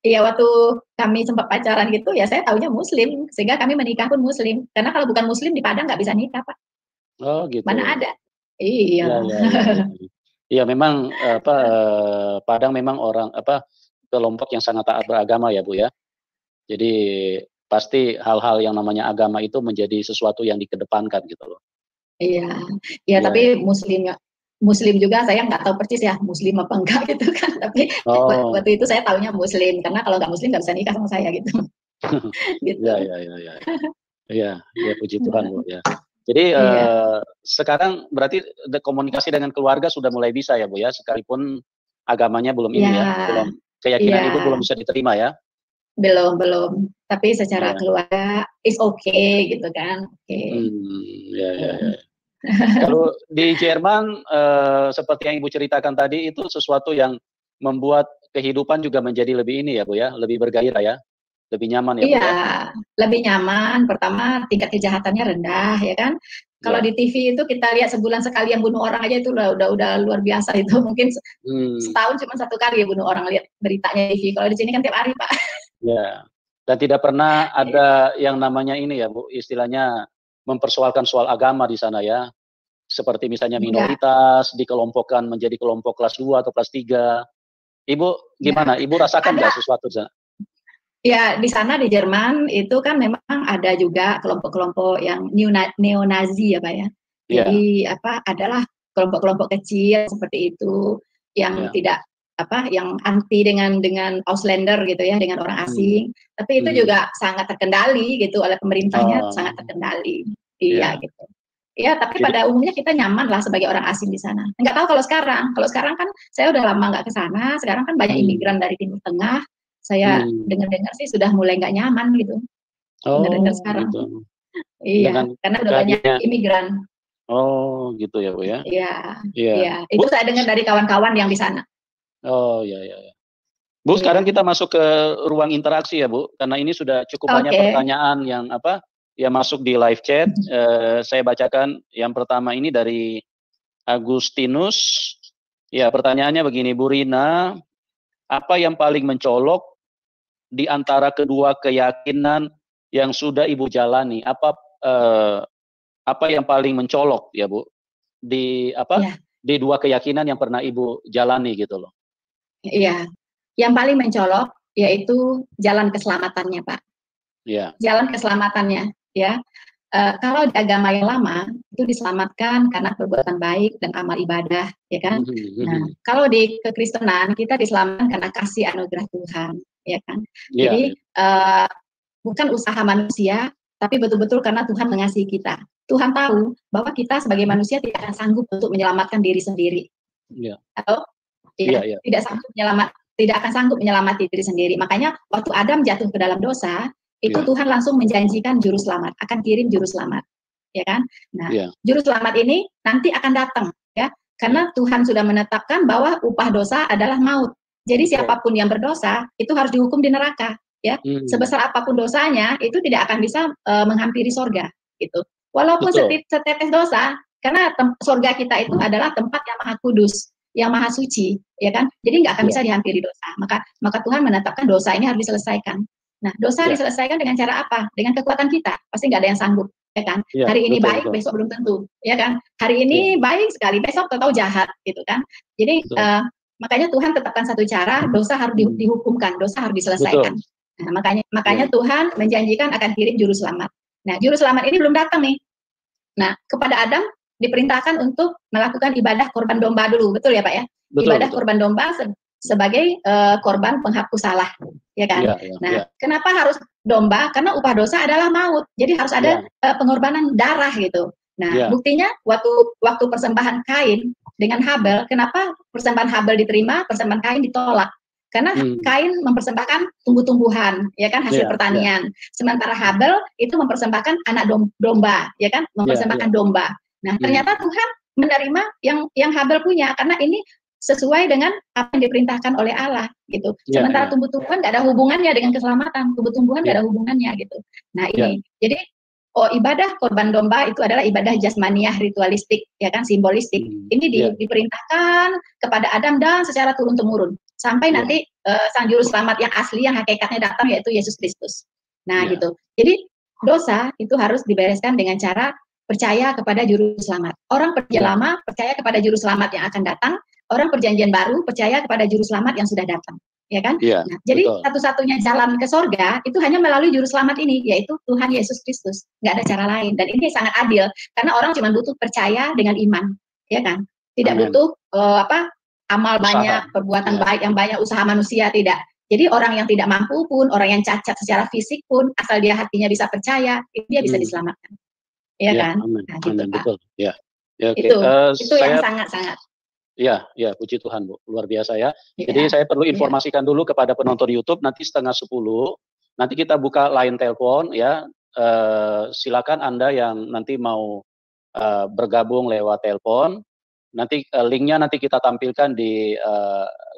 iya waktu kami sempat pacaran gitu ya saya taunya muslim, sehingga kami menikah pun muslim. Karena kalau bukan muslim di Padang nggak bisa nikah, Pak. Oh, gitu. Mana ada. Iya. Iya, iya, iya, iya. Iya, memang, Padang memang orang kelompok yang sangat taat beragama ya, Bu, ya? Jadi, pasti hal-hal yang namanya agama itu menjadi sesuatu yang dikedepankan gitu loh. Iya. Iya, Iya, tapi iya. muslim juga saya nggak tahu persis ya muslim apa enggak gitu kan. Tapi Oh, waktu itu saya taunya muslim, karena kalau nggak muslim nggak bisa nikah sama saya gitu. iya, Gitu. iya, iya, iya. Iya, iya, puji Tuhan, Bu, ya. Jadi, Iya. sekarang berarti komunikasi dengan keluarga sudah mulai bisa ya, Bu, ya? Sekalipun agamanya belum Iya. ini ya, belum Iya. keyakinan Ibu belum bisa diterima ya? Belum belum. Tapi secara Iya. keluarga is okay gitu kan. Oke. Iya, iya, iya. Iya. Kalau di Jerman, seperti yang Ibu ceritakan tadi, itu sesuatu yang membuat kehidupan juga menjadi lebih ini ya, Bu, ya, lebih bergairah ya, lebih nyaman ya, Bu, Iya, ya? lebih nyaman. Pertama, tingkat kejahatannya rendah, ya kan. Kalau Iya. di TV itu kita lihat sebulan sekali yang bunuh orang aja itu udah luar biasa itu. Mungkin Mmm, setahun cuma 1 kali ya bunuh orang, lihat beritanya di TV. Kalau di sini kan tiap hari, Pak. iya. Dan tidak pernah ada yang namanya ini ya, Bu, istilahnya mempersoalkan soal agama di sana ya? Seperti misalnya Enggak, minoritas dikelompokkan menjadi kelompok kelas 2 atau kelas 3. Ibu enggak. gimana? Ibu rasakan nggak Ada sesuatu di sana? ya di sana di Jerman itu kan memang ada juga kelompok-kelompok yang neo-Nazi ya, Pak ya. Iya, Jadi adalah kelompok-kelompok kecil seperti itu yang iya. tidak yang anti dengan Auslander gitu ya, dengan orang Mmm, asing. Tapi itu mhm. juga sangat terkendali gitu oleh pemerintahnya, sangat Oh, terkendali. Iya iya. gitu. Ya, tapi Jadi pada umumnya kita nyaman lah sebagai orang asing di sana. Nggak tahu kalau sekarang. Kalau sekarang kan saya udah lama nggak ke sana, sekarang kan banyak mmm, imigran dari Timur Tengah. Saya mmm. dengar-dengar sih sudah mulai nggak nyaman gitu, dengar-dengar Oh, sekarang. gitu. Dengan Iya, karena udah banyak kehadirannya imigran. oh, gitu ya, Bu, ya? Iya, Iya. iya. Bu Itu saya dengar dari kawan-kawan yang di sana. oh, iya, iya, iya. Bu, sekarang Iya. kita masuk ke ruang interaksi ya, Bu, karena ini sudah cukup banyak Oke. pertanyaan yang yang masuk di live chat. Saya bacakan yang pertama ini dari Agustinus. Ya, pertanyaannya begini, Bu Rina, apa yang paling mencolok di antara kedua keyakinan yang sudah Ibu jalani? Eee, apa yang paling mencolok ya, Bu, di Iya, di 2 keyakinan yang pernah Ibu jalani gitu loh? iya. Yang paling mencolok yaitu jalan keselamatannya, Pak. Iya. Jalan keselamatannya, ya. Kalau di agama yang lama itu diselamatkan karena perbuatan baik dan amal ibadah, ya kan. Mhm, Nah, mhm. kalau di kekristenan kita diselamatkan karena kasih anugerah Tuhan, ya kan. Iya, Jadi iya. bukan usaha manusia, tapi betul-betul karena Tuhan mengasihi kita. Tuhan tahu bahwa kita sebagai manusia tidak akan sanggup untuk menyelamatkan diri sendiri. Iya. Atau Iya, ya, iya. tidak akan sanggup menyelamatkan diri sendiri. Makanya waktu Adam jatuh ke dalam dosa, itu Iya. Tuhan langsung menjanjikan juru selamat, akan kirim juru selamat. ya kan? Nah, juru selamat ini nanti akan datang, ya, karena Tuhan sudah menetapkan bahwa upah dosa adalah maut. Jadi siapapun yang berdosa itu harus dihukum di neraka, ya. Sebesar apapun dosanya itu tidak akan bisa menghampiri sorga, gitu. Walaupun setetes dosa, karena sorga kita itu adalah tempat yang maha kudus, yang maha suci, ya kan? Jadi nggak akan bisa dihampiri dosa. Maka Tuhan menetapkan dosa ini harus diselesaikan. Nah, dosa diselesaikan dengan cara apa? Dengan kekuatan kita. Pasti nggak ada yang sanggup, ya kan? Hari ini baik, besok belum tentu, ya kan? Hari ini baik sekali, besok tahu jahat, gitu kan? Jadi makanya Tuhan tetapkan satu cara, dosa harus dihukumkan, dosa harus diselesaikan. Nah, makanya Tuhan menjanjikan akan kirim juru selamat. Nah, juru selamat ini belum datang nih. Nah, kepada Adam diperintahkan untuk melakukan ibadah korban domba dulu, betul ya Pak ya? Ibadah korban domba sebagai korban penghapus salah, ya kan? Kenapa harus domba? Karena upah dosa adalah maut, jadi harus ada pengorbanan darah gitu. Nah, buktinya waktu persembahan Kain dengan Habel, kenapa persembahan Habel diterima, persembahan Kain ditolak? Karena Kain mempersembahkan tumbuh-tumbuhan, ya kan, hasil pertanian. Sementara Habel itu mempersembahkan anak domba, ya kan, mempersembahkan domba. Nah, ternyata Tuhan menerima yang Habel punya, karena ini sesuai dengan apa yang diperintahkan oleh Allah gitu. Sementara tumbuh-tumbuhan nggak ada hubungannya dengan keselamatan, tumbuh-tumbuhan nggak ada hubungannya gitu. Nah ini, jadi ibadah korban domba itu adalah ibadah jasmaniah ritualistik, ya kan, simbolistik. Ini diperintahkan kepada Adam dan secara turun-temurun sampai nanti sang juru selamat yang asli, yang hakikatnya datang, yaitu Yesus Kristus. Nah gitu. Jadi dosa itu harus dibereskan dengan cara percaya kepada juru selamat. Orang perjanjian lama percaya kepada juru selamat yang akan datang. Orang perjanjian baru percaya kepada juru selamat yang sudah datang, ya kan? Nah, jadi satu-satunya jalan ke sorga itu hanya melalui juru selamat ini, yaitu Tuhan Yesus Kristus. Nggak ada cara lain. Dan ini sangat adil, karena orang cuma butuh percaya dengan iman, ya kan? Tidak butuh amal banyak, perbuatan baik yang banyak, usaha manusia, tidak. Jadi orang yang tidak mampu pun, orang yang cacat secara fisik pun, asal dia hatinya bisa percaya, dia bisa diselamatkan, ya kan? Nah, gitu, Pak. Betul. Itu yang sangat-sangat. Ya, puji Tuhan Bu, luar biasa ya. Jadi saya perlu informasikan dulu kepada penonton YouTube, nanti 9:30, nanti kita buka line telepon ya. Silakan Anda yang nanti mau bergabung lewat telepon, nanti linknya nanti kita tampilkan di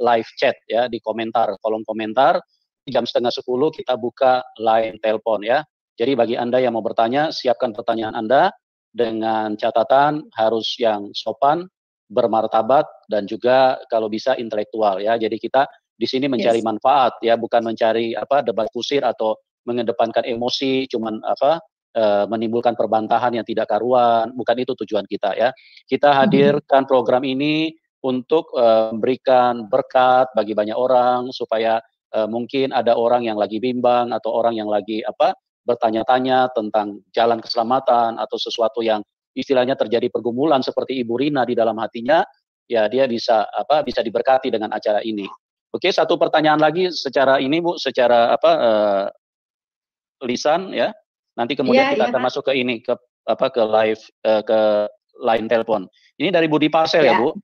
live chat ya, di komentar, kolom komentar. Jam 9:30 kita buka line telepon ya. Jadi bagi Anda yang mau bertanya, siapkan pertanyaan Anda dengan catatan harus yang sopan, bermartabat, dan juga kalau bisa intelektual ya. Jadi kita di sini mencari manfaat ya, bukan mencari debat kusir atau mengedepankan emosi, cuman menimbulkan perbantahan yang tidak karuan. Bukan itu tujuan kita ya. Kita hadirkan program ini untuk memberikan berkat bagi banyak orang, supaya mungkin ada orang yang lagi bimbang atau orang yang lagi bertanya-tanya tentang jalan keselamatan atau sesuatu yang istilahnya terjadi pergumulan seperti Ibu Rina di dalam hatinya, ya dia bisa bisa diberkati dengan acara ini. Oke, satu pertanyaan lagi secara ini Bu, secara lisan ya. Nanti kemudian kita akan masuk ke ini, ke live, ke line telepon. Ini dari Budi Parsel ya Bu.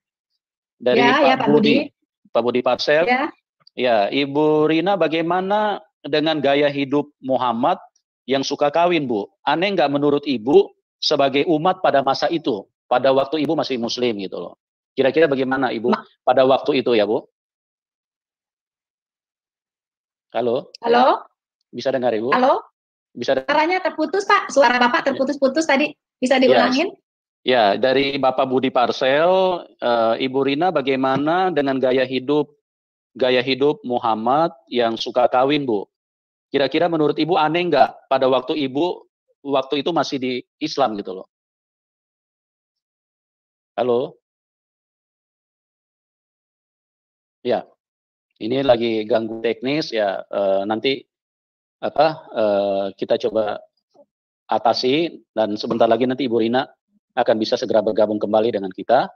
Dari Pak Budi. Pak Budi Parsel. Ya, Ibu Rina, bagaimana dengan gaya hidup Muhammad yang suka kawin Bu? Aneh nggak menurut Ibu sebagai umat pada masa itu, pada waktu Ibu masih Muslim gitu loh. Kira-kira bagaimana Ibu pada waktu itu ya Bu? Halo? Halo? Bisa dengar Ibu? Halo? Bisa dengar? Suaranya terputus Pak, suara Bapak terputus-putus tadi, bisa diulangin? Ya, dari Bapak Budi Parsel, Ibu Rina bagaimana dengan gaya hidup Muhammad yang suka kawin Bu? Kira-kira menurut Ibu aneh nggak pada waktu Ibu waktu itu masih di Islam gitu loh. Halo? Ya, ini lagi ganggu teknis ya, nanti kita coba atasi, dan sebentar lagi nanti Ibu Rina akan bisa segera bergabung kembali dengan kita.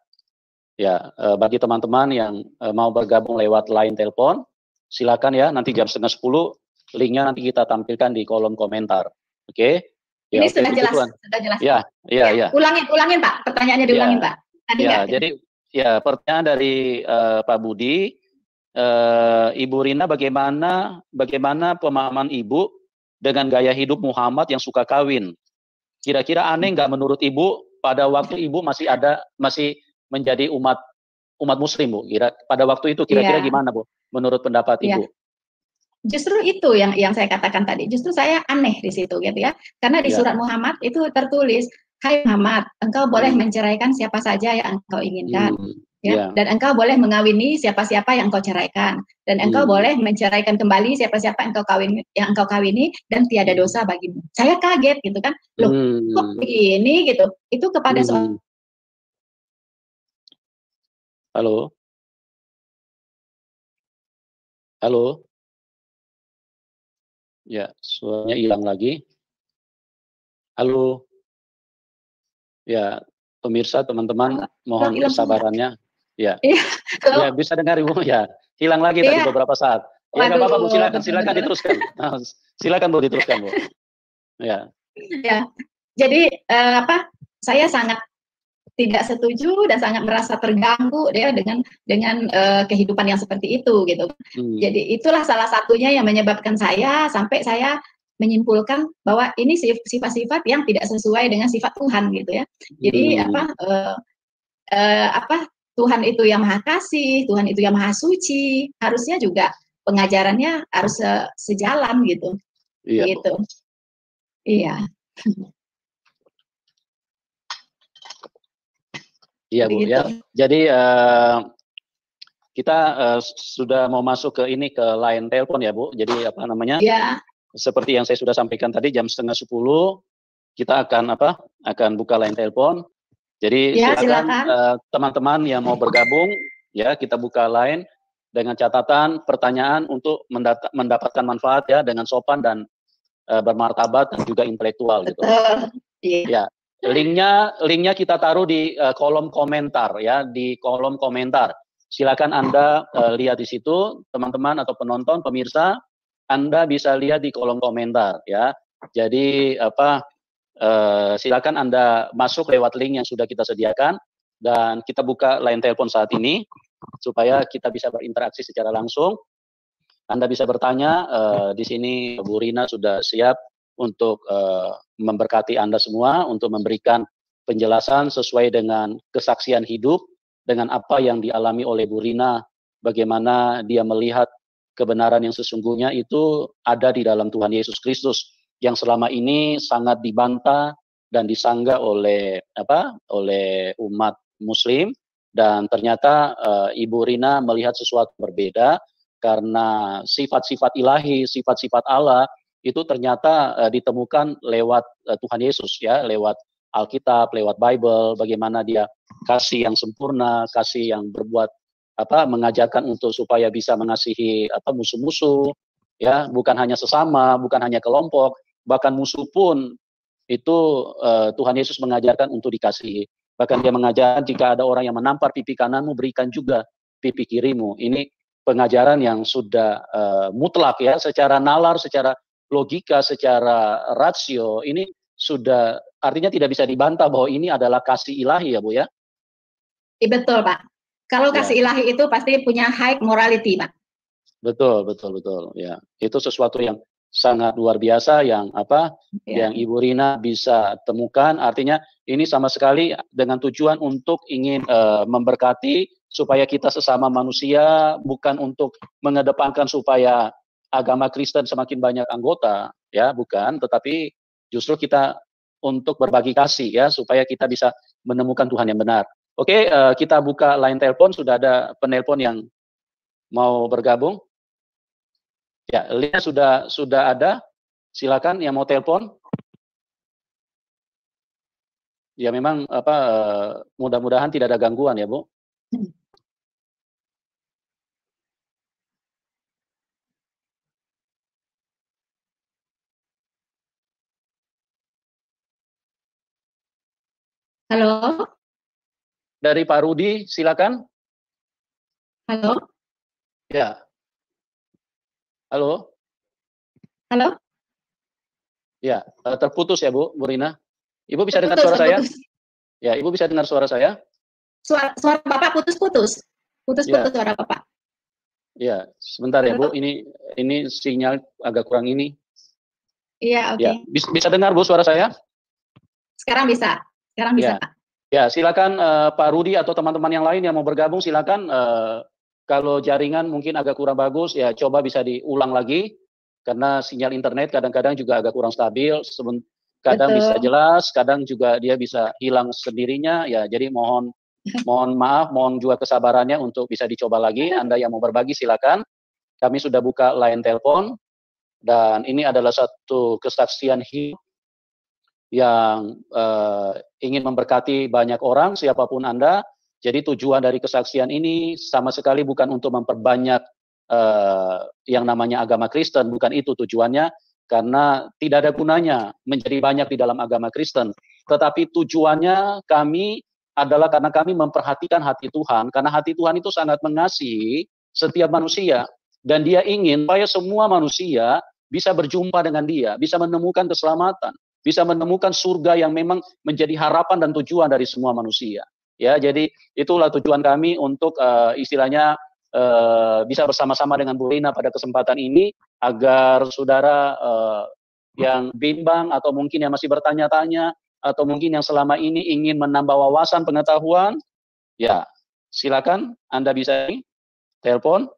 Ya, bagi teman-teman yang mau bergabung lewat line telepon, silakan ya, nanti jam 9:30 linknya nanti kita tampilkan di kolom komentar. Oke? Ya, ini sudah jelas, sudah jelas. Ya. Ulangin Pak, pertanyaannya diulangin Pak. Tadi jadi ya pertanyaan dari Pak Budi, Ibu Rina bagaimana pemahaman Ibu dengan gaya hidup Muhammad yang suka kawin? Kira-kira aneh nggak menurut Ibu pada waktu Ibu masih menjadi umat Muslim, Bu? Pada waktu itu kira-kira Iya, gimana, Bu? Menurut pendapat iya. Ibu? Justru itu yang saya katakan tadi. Justru saya aneh di situ gitu ya. Karena di Ya. surat Muhammad itu tertulis, "Hai Muhammad, engkau boleh menceraikan siapa saja yang engkau inginkan." Ya, dan engkau boleh mengawini siapa-siapa yang engkau ceraikan, dan engkau boleh menceraikan kembali siapa-siapa yang engkau kawini dan tiada dosa bagimu. Saya kaget gitu kan. Loh, kok begini gitu. Itu kepada Halo? Halo? Ya, suaranya hilang lagi. Halo? Ya, pemirsa, teman-teman, mohon kesabarannya. Ya, ya bisa dengar Ibu ya. Hilang lagi tadi beberapa saat. Ya nggak apa-apa Bu, silakan diteruskan. Silakan Bu, diteruskan Bu. Ya. Ya, jadi saya sangat tidak setuju dan sangat merasa terganggu ya dengan kehidupan yang seperti itu gitu. Jadi itulah salah satunya yang menyebabkan saya sampai saya menyimpulkan bahwa ini sifat-sifat yang tidak sesuai dengan sifat Tuhan gitu ya. Jadi Tuhan itu yang Maha Kasih, Tuhan itu yang Maha Suci, harusnya juga pengajarannya harus sejalan gitu. Iya, gitu. Iya. Iya Bu ya. Jadi kita sudah mau masuk ke line telepon ya Bu. Jadi apa namanya? Iya. Seperti yang saya sudah sampaikan tadi jam 9:30 kita akan buka line telepon. Jadi ya, silakan teman-teman yang mau bergabung ya, kita buka line dengan catatan pertanyaan untuk mendapatkan manfaat ya dengan sopan dan bermartabat dan juga intelektual gitu. Ya, linknya kita taruh di kolom komentar ya, di kolom komentar. Silakan Anda lihat di situ, teman-teman atau penonton, pemirsa, Anda bisa lihat di kolom komentar ya. Jadi silakan Anda masuk lewat link yang sudah kita sediakan dan kita buka line telepon saat ini supaya kita bisa berinteraksi secara langsung. Anda bisa bertanya, di sini Bu Rina sudah siap untuk memberkati Anda semua, untuk memberikan penjelasan sesuai dengan kesaksian hidup, dengan apa yang dialami oleh Bu Rina, bagaimana dia melihat kebenaran yang sesungguhnya itu ada di dalam Tuhan Yesus Kristus, yang selama ini sangat dibantah dan disanggah oleh umat Muslim, dan ternyata Ibu Rina melihat sesuatu berbeda karena sifat-sifat ilahi, sifat-sifat Allah itu ternyata ditemukan lewat Tuhan Yesus ya, lewat Alkitab, lewat Bible, bagaimana dia kasih yang sempurna, kasih yang berbuat mengajarkan untuk supaya bisa mengasihi musuh-musuh ya, bukan hanya sesama, bukan hanya kelompok, bahkan musuh pun itu Tuhan Yesus mengajarkan untuk dikasihi. Bahkan dia mengajarkan jika ada orang yang menampar pipi kananmu, berikan juga pipi kirimu. Ini pengajaran yang sudah mutlak ya, secara nalar, secara logika, secara rasio, ini sudah artinya tidak bisa dibantah bahwa ini adalah kasih ilahi ya Bu ya. Betul Pak. Kalau kasih ilahi itu pasti punya high morality Pak. Betul ya. Itu sesuatu yang sangat luar biasa yang yang Ibu Rina bisa temukan. Artinya ini sama sekali dengan tujuan untuk ingin memberkati supaya kita sesama manusia, bukan untuk mengedepankan supaya agama Kristen semakin banyak anggota ya, bukan, tetapi justru kita untuk berbagi kasih ya, supaya kita bisa menemukan Tuhan yang benar. Oke, kita buka line telepon. Sudah ada penelpon yang mau bergabung. Ya, linknya sudah ada. Silakan yang mau telepon. Ya memang mudah-mudahan tidak ada gangguan ya Bu. Halo. Dari Pak Rudi, silakan. Halo. Ya. Halo. Halo. Ya, terputus ya Bu Rina. Ibu bisa dengar suara saya? Ya, Ibu bisa dengar suara saya? Suara Bapak putus-putus. Putus-putus suara Bapak. Ya, sebentar ya Bu. Ini sinyal agak kurang ini. Iya, oke. Ya, bisa dengar Bu suara saya? Sekarang bisa. Sekarang bisa, Ya. Pak. Ya, silakan Pak Rudi atau teman-teman yang lain yang mau bergabung, silakan. Kalau jaringan mungkin agak kurang bagus, ya coba bisa diulang lagi. Karena sinyal internet kadang-kadang juga agak kurang stabil. Kadang bisa jelas, kadang juga dia bisa hilang sendirinya. Ya, jadi mohon maaf, mohon juga kesabarannya untuk bisa dicoba lagi. Anda yang mau berbagi silakan. Kami sudah buka line telepon. Dan ini adalah satu kesaksian hidup yang ingin memberkati banyak orang, siapapun Anda. Jadi tujuan dari kesaksian ini sama sekali bukan untuk memperbanyak yang namanya agama Kristen, bukan itu tujuannya, karena tidak ada gunanya menjadi banyak di dalam agama Kristen. Tetapi tujuannya kami adalah karena kami memperhatikan hati Tuhan, karena hati Tuhan itu sangat mengasihi setiap manusia, dan Dia ingin supaya semua manusia bisa berjumpa dengan Dia, bisa menemukan keselamatan, bisa menemukan surga yang memang menjadi harapan dan tujuan dari semua manusia. Ya, jadi itulah tujuan kami untuk istilahnya bisa bersama-sama dengan Bu Rina pada kesempatan ini, agar saudara yang bimbang atau mungkin yang masih bertanya-tanya atau mungkin yang selama ini ingin menambah wawasan pengetahuan, ya silakan Anda bisa telepon.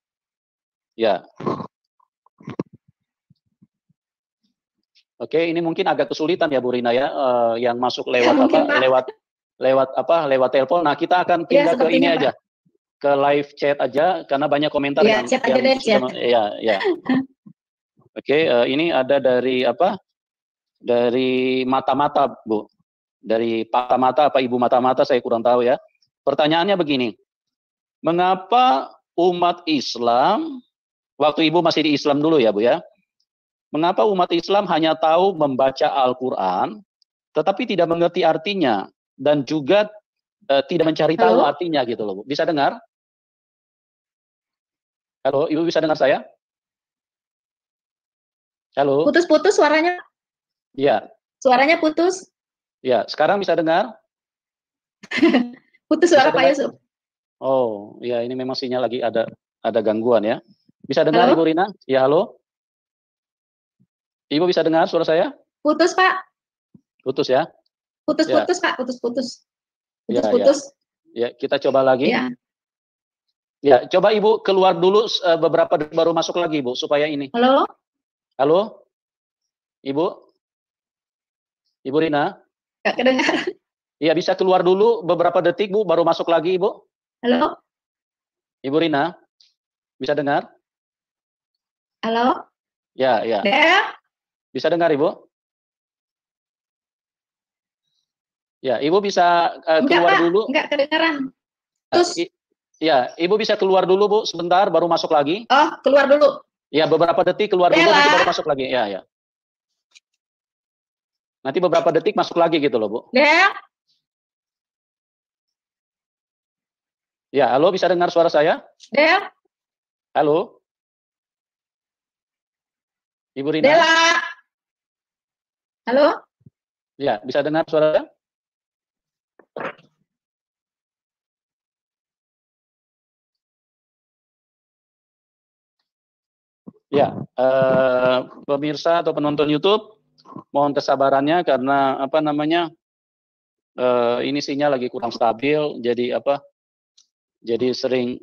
Ya. Oke, ini mungkin agak kesulitan ya Bu Rina ya, yang masuk lewat lewat telepon. Nah, kita akan pindah ke ini aja, ke live chat aja, karena banyak komentar ya, chat aja deh, chat. Ya. Oke, ini ada dari dari mata-mata Bu, dari Pak Mata apa Ibu Mata-Mata, saya kurang tahu ya. Pertanyaannya begini, mengapa umat Islam, waktu Ibu masih di Islam dulu ya Bu ya, mengapa umat Islam hanya tahu membaca Al-Quran, tetapi tidak mengerti artinya, dan juga tidak mencari tahu artinya gitu loh Bu. Bisa dengar? Halo, Ibu bisa dengar saya? Halo? Putus-putus suaranya. Iya. Suaranya putus. Ya, sekarang bisa dengar? Putus suara Pak Yusuf. Oh, ya ini memang sinyal lagi ada gangguan ya. Bisa dengar Ibu Rina? Ya, halo? Ibu bisa dengar suara saya? Putus, Pak. Putus ya? Putus-putus, Pak. Putus-putus. Putus-putus. Ya, kita coba lagi. Ya. Ya, coba Ibu keluar dulu beberapa detik baru masuk lagi, Bu, supaya ini. Halo? Halo? Ibu? Ibu Rina? Nggak kedengaran. Iya, bisa keluar dulu beberapa detik, Bu, baru masuk lagi, Ibu. Halo? Ibu Rina? Bisa dengar? Halo? Ya, ya. Bisa dengar, Ibu? Ya, Ibu bisa keluar dulu. Enggak kedengaran. Terus? Ya, Ibu bisa keluar dulu, Bu, sebentar, baru masuk lagi. Oh, keluar dulu. Ya, beberapa detik keluar dulu, nanti baru masuk lagi. Ya, ya. Nanti beberapa detik masuk lagi gitu loh, Bu. Ya, halo, bisa dengar suara saya? Halo? Ibu Rina? Halo? Ya, bisa dengar suara saya? Ya, pemirsa atau penonton YouTube, mohon kesabarannya karena apa namanya, ini sinyal lagi kurang stabil, jadi jadi sering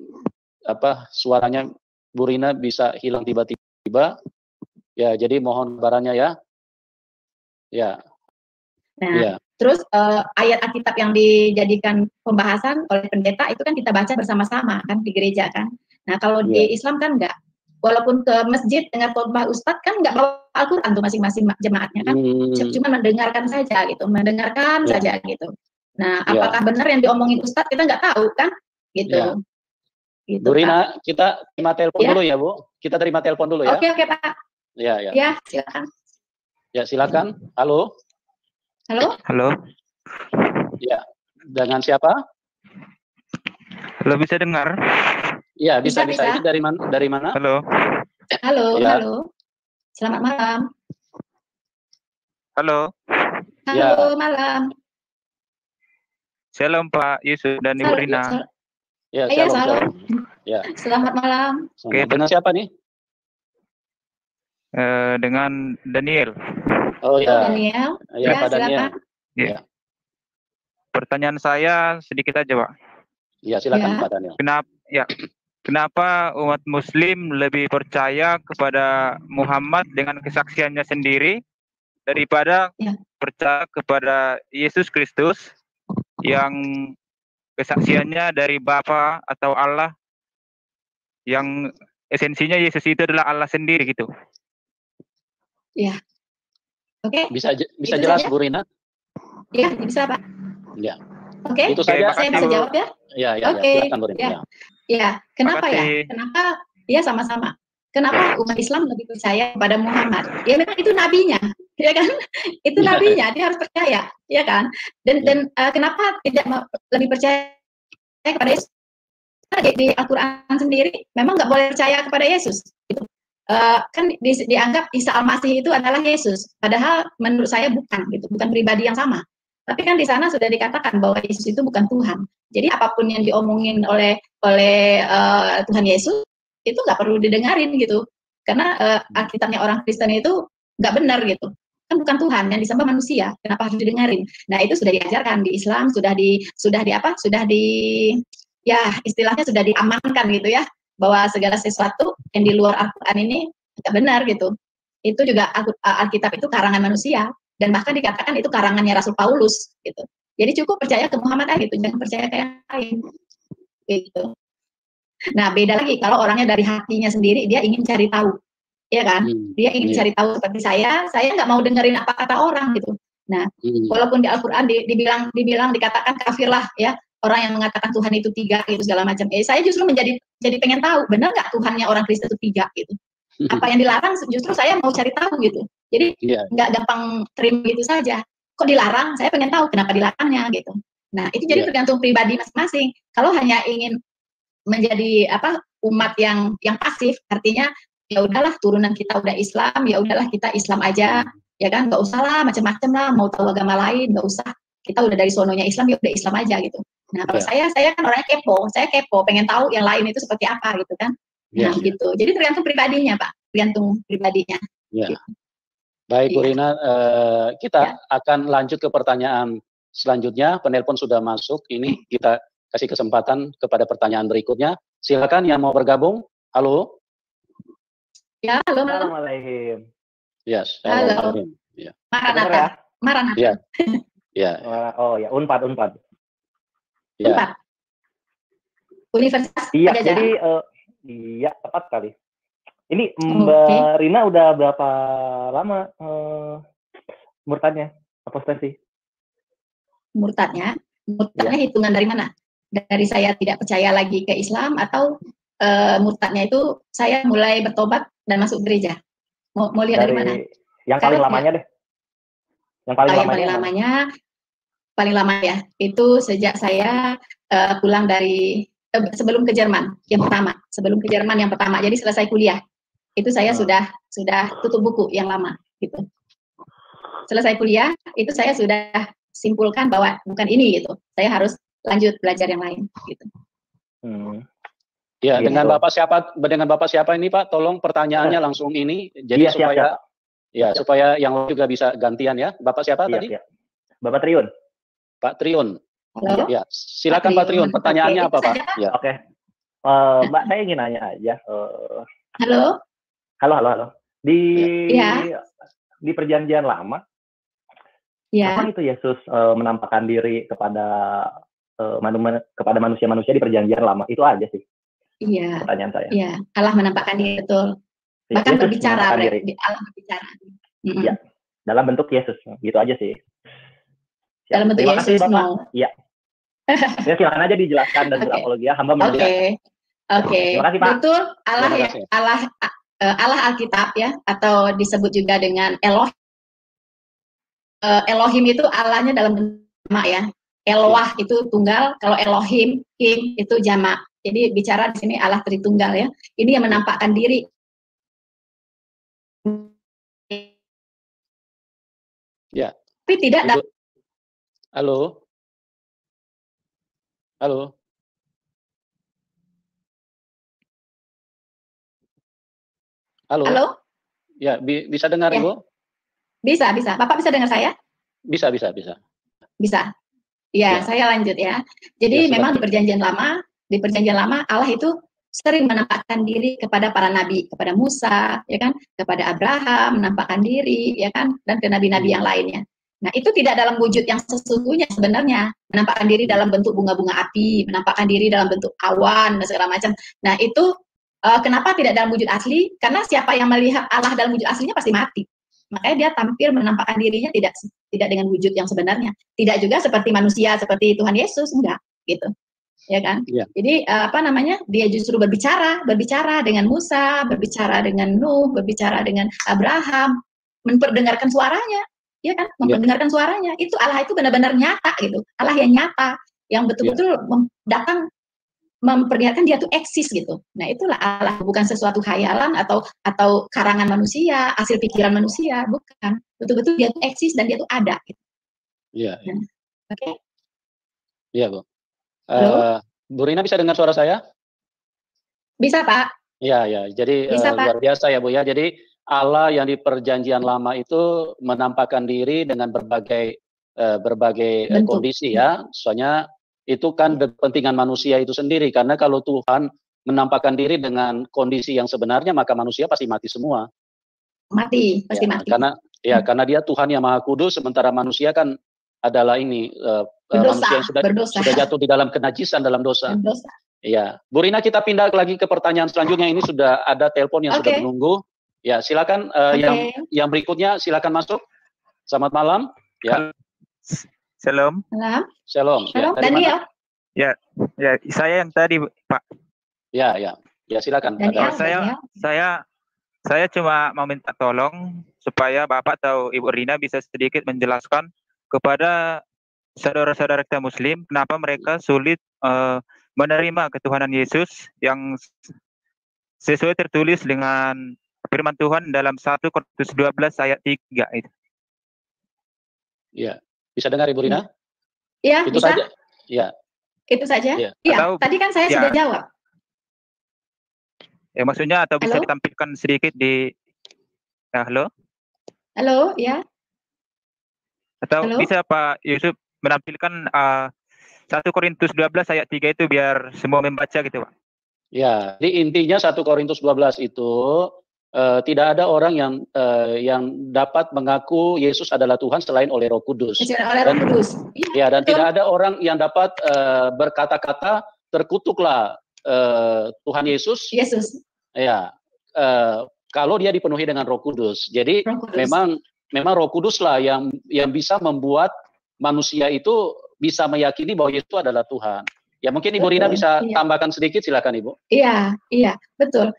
suaranya Bu Rina bisa hilang tiba-tiba. Ya, jadi mohon kesabarannya ya. Ya. Nah, ya. Terus ayat Alkitab yang dijadikan pembahasan oleh pendeta itu kan kita baca bersama-sama kan di gereja kan. Nah, kalau di Islam kan enggak. Walaupun ke masjid dengar khotbah ustadz kan nggak bawa Al-Quran tuh masing-masing jemaatnya kan, cuma mendengarkan saja gitu, saja gitu. Nah, apakah benar yang diomongin ustadz kita nggak tahu kan, gitu. Gitu, Bu Rina, kita terima telepon dulu ya Bu, kita terima telepon dulu ya. Oke Pak. Ya. Ya, silakan. Ya silakan. Halo. Halo. Ya, dengan siapa? Halo, bisa dengar? Iya, bisa. Itu dari mana? Halo. Halo. Selamat malam. Halo. Malam. Shalom Pak Yusuf dan Ibu Rina. Ya, shalom. Ya. Selamat malam. Oke, dengan siapa nih? Dengan Daniel. Oh ya. Daniel. Ya, Pak Daniel. Ya. pertanyaan saya sedikit aja, Pak. Ya, silakan Ya. Pak Daniel. Kenapa umat Muslim lebih percaya kepada Muhammad dengan kesaksiannya sendiri daripada percaya kepada Yesus Kristus yang kesaksiannya dari Bapa atau Allah, yang esensinya Yesus itu adalah Allah sendiri gitu? Ya. Oke. Bisa Itu jelas saja? Bu Rina? Ya, bisa Pak. Ya. Oke. Itu saja. Saya bisa jawab ya? Ya, Oke. silakan Bu Rina. Ya. Kenapa ya? Kenapa? Ya, sama-sama. Kenapa umat Islam lebih percaya kepada Muhammad? Ya memang itu nabinya, ya kan? Itu nabinya, dia harus percaya, ya kan? Dan kenapa tidak lebih percaya kepada Yesus? Di Al-Quran sendiri memang nggak boleh percaya kepada Yesus. Gitu. Kan dianggap Isa Al-Masih itu adalah Yesus, padahal menurut saya bukan, gitu, bukan pribadi yang sama. Tapi kan di sana sudah dikatakan bahwa Yesus itu bukan Tuhan. Jadi apapun yang diomongin oleh Tuhan Yesus itu nggak perlu didengarin gitu, karena Alkitabnya orang Kristen itu nggak benar gitu. Kan bukan Tuhan, yang disembah manusia. Kenapa harus didengarin? Nah itu sudah diajarkan di Islam, sudah di ya istilahnya sudah diamankan gitu ya, bahwa segala sesuatu yang di luar Al-Quran ini tidak benar gitu. Itu juga Alkitab itu karangan manusia, dan bahkan dikatakan itu karangannya Rasul Paulus gitu. Jadi cukup percaya ke Muhammad aja gitu, jangan percaya ke yang lain gitu. Nah beda lagi kalau orangnya dari hatinya sendiri, dia ingin cari tahu, ya kan? Dia ingin cari tahu seperti saya nggak mau dengerin apa kata orang gitu. Nah walaupun di Al-Quran dibilang dikatakan kafirlah ya orang yang mengatakan Tuhan itu 3 gitu segala macam. Saya justru jadi pengen tahu benar nggak Tuhannya orang Kristen itu 3 gitu. Apa yang dilarang justru saya mau cari tahu gitu. Jadi nggak gampang terima gitu saja. Kok dilarang? Saya pengen tahu kenapa dilarangnya gitu. Nah itu jadi tergantung pribadi masing-masing. Kalau hanya ingin menjadi umat yang pasif, artinya ya udahlah turunan kita udah Islam, ya udahlah kita Islam aja, ya kan, nggak usah lah macam-macam lah, mau tahu agama lain nggak usah, kita udah dari sononya Islam, ya udah Islam aja gitu. Nah kalau saya kan orangnya kepo, pengen tahu yang lain itu seperti apa gitu kan. Nah gitu, jadi tergantung pribadinya Pak, tergantung pribadinya. Ya. Gitu. Baik Bu Rina, kita akan lanjut ke pertanyaan selanjutnya. Penelpon sudah masuk, ini kita kasih kesempatan kepada pertanyaan berikutnya. Silakan yang mau bergabung. Halo. Ya, halo. Assalamualaikum. Yes. Halo. Ya. Maranatha. Ya. Ya. Oh ya, Unpad. Ya. Unpad. Universitas. Iya, jadi iya tepat kali. Ini Mbak Rina udah berapa lama murtadnya? Apostasi? Murtadnya hitungan dari mana? Dari saya tidak percaya lagi ke Islam, atau murtadnya itu saya mulai bertobat dan masuk gereja? Mau lihat dari mana? Yang paling lamanya deh. Yang paling lama ya. Itu sejak saya pulang dari sebelum ke Jerman yang pertama. Jadi selesai kuliah. Itu saya sudah tutup buku yang lama gitu. Selesai kuliah itu saya sudah simpulkan bahwa bukan ini gitu. Saya harus lanjut belajar yang lain gitu. Ya, gitu. Dengan Bapak siapa ini Pak? Tolong pertanyaannya langsung ini. Jadi supaya siap. Supaya yang lain juga bisa gantian ya. Bapak siapa tadi? Siap. Bapak Triun. Pak Triun. Halo. Ya, silakan Pak Triun. Pertanyaannya apa Pak? Ya. Oke. Mbak, saya ingin nanya aja. Halo. Halo. Di perjanjian lama, kapan itu Yesus menampakkan diri kepada manusia-manusia di perjanjian lama? Itu aja sih. Iya. Pertanyaan saya. Iya, Allah menampakkan diri, betul. Bahkan Yesus berbicara, Allah berbicara. Iya, dalam bentuk Yesus, gitu aja sih. Dalam bentuk Yesus, no. Iya. Ya, silakan aja dijelaskan dan apologi ya, hamba mendengar. Oke. Terima kasih Pak. Betul, Allah Alkitab ya, atau disebut juga dengan Elohim itu Allahnya dalam bentuk jamak ya. Eloah itu tunggal, kalau Elohim itu jamak. Jadi bicara di sini Allah Tritunggal ya. Ini yang menampakkan diri. Ya. Tapi tidak. Halo. Halo. Ya, bisa dengar Ibu? Bisa. Bapak bisa dengar saya? Bisa. Bisa. Ya, saya lanjut ya. Jadi memang di Perjanjian Lama Allah itu sering menampakkan diri kepada para nabi, kepada Musa, ya kan, kepada Abraham, menampakkan diri, ya kan, dan ke nabi-nabi yang lainnya. Nah, itu tidak dalam wujud yang sesungguhnya sebenarnya, menampakkan diri dalam bentuk bunga-bunga api, menampakkan diri dalam bentuk awan dan segala macam. Nah, itu kenapa tidak dalam wujud asli? Karena siapa yang melihat Allah dalam wujud aslinya pasti mati. Makanya dia tampil menampakkan dirinya tidak dengan wujud yang sebenarnya. Tidak juga seperti manusia, seperti Tuhan Yesus, enggak, gitu. Ya kan? Yeah. Jadi dia justru berbicara dengan Musa, berbicara dengan Nuh, berbicara dengan Abraham, memperdengarkan suaranya, ya kan? Memperdengarkan suaranya. Itu Allah itu benar-benar nyata gitu. Allah yang nyata, yang betul-betul datang memperlihatkan dia tuh eksis gitu. Nah, itulah Allah, bukan sesuatu khayalan atau karangan manusia, hasil pikiran manusia, bukan. Betul-betul dia tuh eksis dan dia tuh ada gitu. Iya. Nah, oke. Iya, Bu. Bu Rina bisa dengar suara saya? Bisa, Pak. Iya. Jadi luar biasa ya, Bu ya. Jadi Allah yang di Perjanjian Lama itu menampakkan diri dengan berbagai kondisi ya. Soalnya itu kan kepentingan manusia itu sendiri, karena kalau Tuhan menampakkan diri dengan kondisi yang sebenarnya, maka manusia pasti mati semua. Mati. Karena dia Tuhan yang Maha Kudus, sementara manusia kan adalah manusia yang sudah jatuh di dalam kenajisan, dalam dosa. Iya, Bu Rina, kita pindah lagi ke pertanyaan selanjutnya. Ini sudah ada telepon yang sudah menunggu. Ya, silakan yang berikutnya, silakan masuk. Selamat malam. Ya. Shalom. Shalom. Daniel. Ya, saya yang tadi, Pak. Ya, silakan. Saya cuma mau minta tolong supaya Bapak atau Ibu Rina bisa sedikit menjelaskan kepada saudara-saudara kita Muslim kenapa mereka sulit menerima ketuhanan Yesus yang sesuai tertulis dengan firman Tuhan dalam 1 Korintus 12 ayat 3 itu. Ya. Bisa dengar Ibu Rina? Iya, itu bisa. Saja. Ya. Itu saja? Iya, tadi kan saya sudah jawab. Ya, maksudnya atau bisa ditampilkan sedikit di halo? Halo, ya. Atau bisa Pak Yusuf menampilkan 1 Korintus 12 ayat 3 itu biar semua membaca gitu, Pak. Ya, jadi intinya 1 Korintus 12 itu tidak ada orang yang dapat mengaku Yesus adalah Tuhan selain oleh Roh Kudus. Dan tidak ada orang yang dapat berkata-kata terkutuklah Tuhan Yesus. Ya, kalau dia dipenuhi dengan Roh Kudus. Jadi memang Roh Kudus lah yang bisa membuat manusia itu bisa meyakini bahwa Yesus adalah Tuhan. Ya, mungkin Ibu Rina bisa tambahkan sedikit, silakan Ibu. Iya, betul.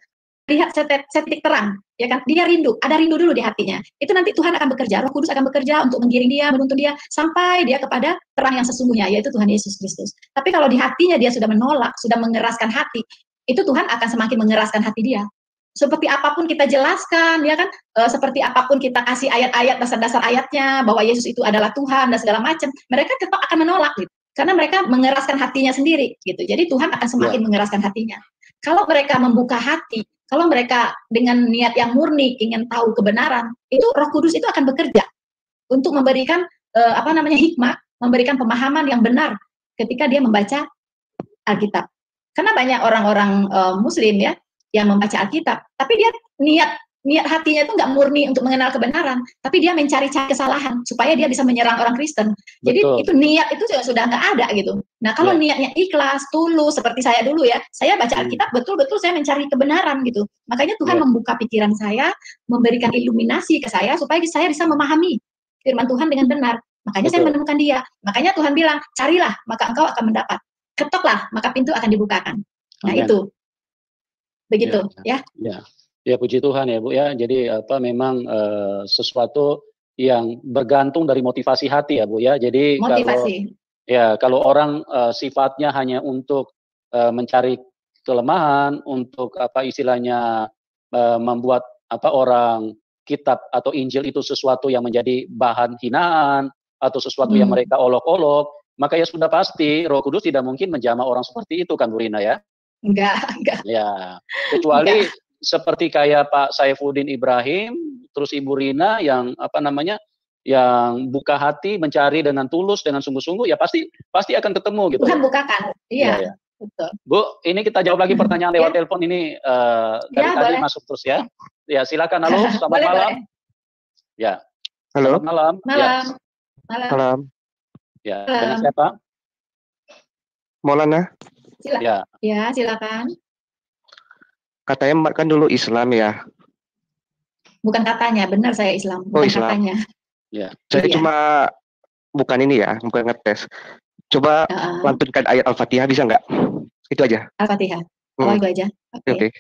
Lihat setik terang, ya kan? Dia ada rindu dulu di hatinya. Itu nanti Tuhan akan bekerja, Roh Kudus akan bekerja untuk menggiring dia, menuntun dia sampai dia kepada terang yang sesungguhnya, yaitu Tuhan Yesus Kristus. Tapi kalau di hatinya dia sudah menolak, sudah mengeraskan hati, itu Tuhan akan semakin mengeraskan hati dia. Seperti apapun kita jelaskan, ya kan? Seperti apapun kita kasih ayat-ayat, dasar-dasar ayatnya bahwa Yesus itu adalah Tuhan dan segala macam, mereka tetap akan menolak gitu. Karena mereka mengeraskan hatinya sendiri gitu. Jadi Tuhan akan semakin mengeraskan hatinya. Kalau mereka membuka hati, kalau mereka dengan niat yang murni ingin tahu kebenaran, itu Roh Kudus itu akan bekerja untuk memberikan hikmah, memberikan pemahaman yang benar ketika dia membaca Alkitab. Karena banyak orang-orang Muslim ya yang membaca Alkitab, tapi dia niat hatinya itu nggak murni untuk mengenal kebenaran, tapi dia mencari-cari kesalahan supaya dia bisa menyerang orang Kristen. Jadi itu niat itu sudah nggak ada gitu. Nah kalau niatnya ikhlas, tulus seperti saya dulu ya, saya baca Alkitab betul-betul saya mencari kebenaran gitu. Makanya Tuhan membuka pikiran saya, memberikan iluminasi ke saya supaya saya bisa memahami firman Tuhan dengan benar. Makanya saya menemukan dia. Makanya Tuhan bilang, carilah maka engkau akan mendapat. Ketoklah maka pintu akan dibukakan. Nah itu begitu ya. Ya, puji Tuhan ya Bu ya. Jadi memang sesuatu yang bergantung dari motivasi hati ya Bu ya. Jadi kalau orang sifatnya hanya untuk mencari kelemahan, untuk istilahnya membuat orang kitab atau Injil itu sesuatu yang menjadi bahan hinaan atau sesuatu yang mereka olok-olok, maka ya sudah pasti Roh Kudus tidak mungkin menjamah orang seperti itu kan Bu Rina ya. Enggak. Ya, kecuali seperti kayak Pak Saifuddin Ibrahim, terus Ibu Rina yang yang buka hati, mencari dengan tulus, dengan sungguh-sungguh, ya pasti akan ketemu gitu. Tuhan bukakan. Iya, ya. betul. Bu, ini kita jawab lagi pertanyaan lewat telepon ini dari tadi boleh. masuk terus ya. Ya, silakan. Halo, selamat boleh, malam. Boleh. Ya. Halo. Selamat malam. Malam. Ya. Malam. Ya, dengan siapa? Maulana. Ya, silakan. Katanya Mbak kan dulu Islam ya. Bukan katanya, benar saya Islam. Bukan Islam. katanya. Ya. Saya cuma bukan ini ya, bukan ngetes. Coba lantunkan ayat Al-Fatihah bisa nggak? Itu aja. Al-Fatihah. Oh, itu aja. Oke.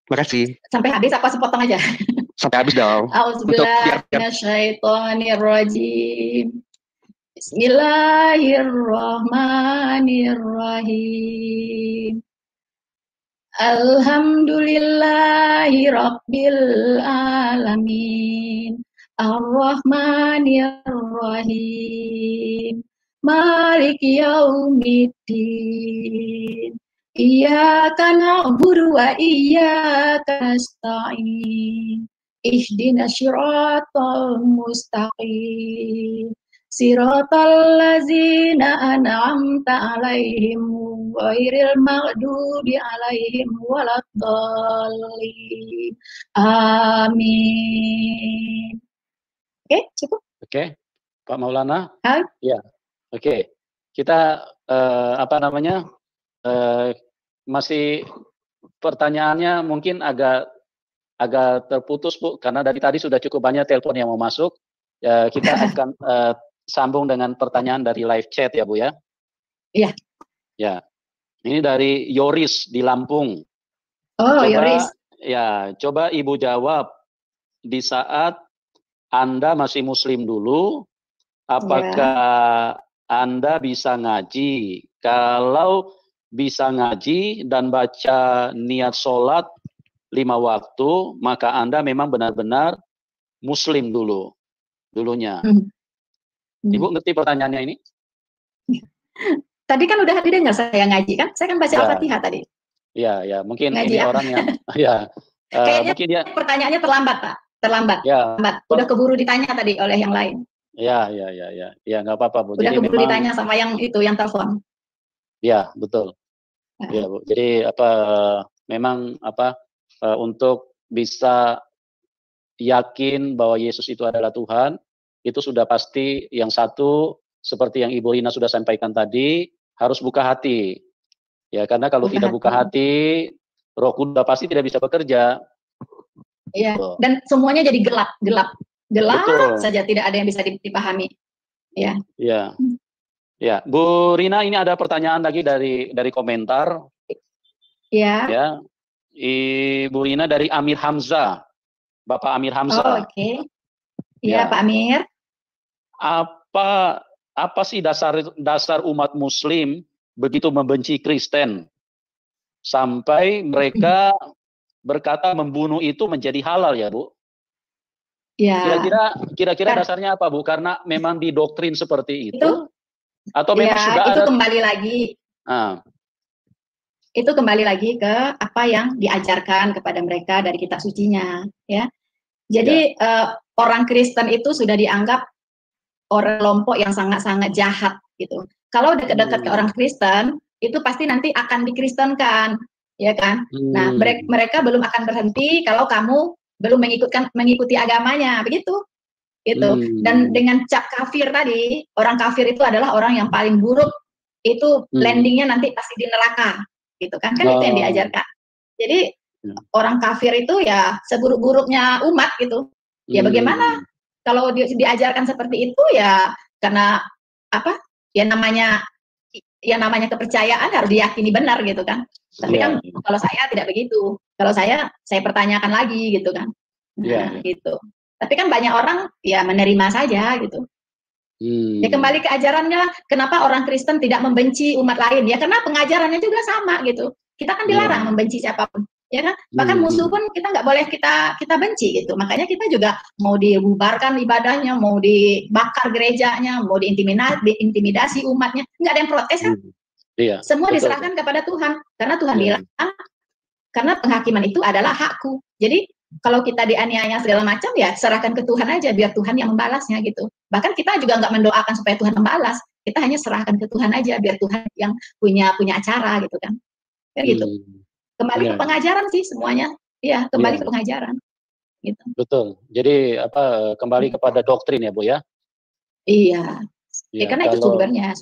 Makasih. Sampai habis apa sepotong aja? Sampai habis dong. Auzubillahiminasyaitonirrajim. Bismillahirrahmanirrahim. Alhamdulillahi Rabbil Alamin. Ar-Rahmanir-Rahim. Maliki Yaumiddin. Iyyaka na'budu wa iyyaka nasta'in. Ihdinas siratal mustaqim. Siratal ladzina an'amta 'alaihim ghairil maghdubi 'alaihim waladdallin. Amin. Oke, cukup. Oke, Pak Maulana. Ya. Oke. Kita masih pertanyaannya mungkin agak terputus, Bu, karena dari tadi sudah cukup banyak telepon yang mau masuk. Kita akan sambung dengan pertanyaan dari live chat ya, Bu ya. Iya. Ya. Ini dari Yoris di Lampung. Yoris. Ya, coba Ibu jawab, di saat Anda masih Muslim dulu, apakah Anda bisa ngaji? Kalau bisa ngaji dan baca niat sholat 5 waktu, maka Anda memang benar-benar Muslim dulunya. Ibu ngerti pertanyaannya ini? Tadi kan udah didengar saya ngaji kan? Saya kan baca Al-Fatihah tadi. Iya, mungkin ngaji, ini orang yang kayaknya mungkin dia pertanyaannya terlambat, Pak. Terlambat. Udah keburu ditanya tadi oleh yang lain. Ya, nggak apa-apa, Bu. Udah keburu ditanya sama yang telepon. Ya, betul. Ya, Bu. Jadi memang untuk bisa yakin bahwa Yesus itu adalah Tuhan, itu sudah pasti. Yang satu, seperti yang Ibu Rina sudah sampaikan tadi, harus buka hati. Ya, karena kalau tidak buka hati, Roh Kudus pasti tidak bisa bekerja. Iya, dan semuanya jadi gelap Betul. saja, tidak ada yang bisa dipahami. Ya. Iya. Ya, Bu Rina, ini ada pertanyaan lagi dari komentar. Iya. Ya. Ibu Rina dari Amir Hamzah. Bapak Amir Hamzah. Oke. Iya, Pak Amir. Apa sih dasar umat Muslim begitu membenci Kristen sampai mereka berkata membunuh itu menjadi halal ya, Bu? Ya. Kira-kira dasarnya apa, Bu? Karena memang didoktrin seperti itu atau memang sudah itu ada? Kembali lagi. Itu kembali lagi ke apa yang diajarkan kepada mereka dari kitab sucinya, ya. Jadi orang Kristen itu sudah dianggap orang kelompok yang sangat-sangat jahat gitu. Kalau dekat-dekat ke orang Kristen, itu pasti nanti akan dikristenkan, ya kan? Nah, mereka belum akan berhenti kalau kamu belum mengikuti agamanya, begitu. Gitu. Dan dengan cap kafir tadi, orang kafir itu adalah orang yang paling buruk, itu landingnya nanti pasti di neraka, gitu kan? Kan itu yang diajarkan. Jadi orang kafir itu ya seburuk-buruknya umat gitu. Ya bagaimana kalau diajarkan seperti itu ya, karena apa? Ya namanya kepercayaan harus diyakini benar gitu kan. Tapi kan kalau saya tidak begitu. Kalau saya pertanyakan lagi gitu kan. Gitu. Tapi kan banyak orang ya menerima saja gitu. Ya kembali ke ajarannya, kenapa orang Kristen tidak membenci umat lain? Ya karena pengajarannya juga sama gitu. Kita kan dilarang membenci siapapun, ya kan? Bahkan musuh pun kita nggak boleh kita benci gitu. Makanya kita juga mau dibubarkan ibadahnya, mau dibakar gerejanya, mau diintimidasi umatnya, nggak ada yang protes kan? Semua diserahkan kepada Tuhan, karena Tuhan bilang, karena penghakiman itu adalah hakku. Jadi kalau kita dianiaya segala macam ya serahkan ke Tuhan aja, biar Tuhan yang membalasnya gitu. Bahkan kita juga nggak mendoakan supaya Tuhan membalas, kita hanya serahkan ke Tuhan aja, biar Tuhan yang punya acara gitu kan. Kayak gitu. Kembali ke pengajaran sih semuanya. Iya, kembali ke pengajaran. Gitu. Betul. Jadi kembali kepada doktrin ya, Bu ya. Iya. Karena itu sumbernya.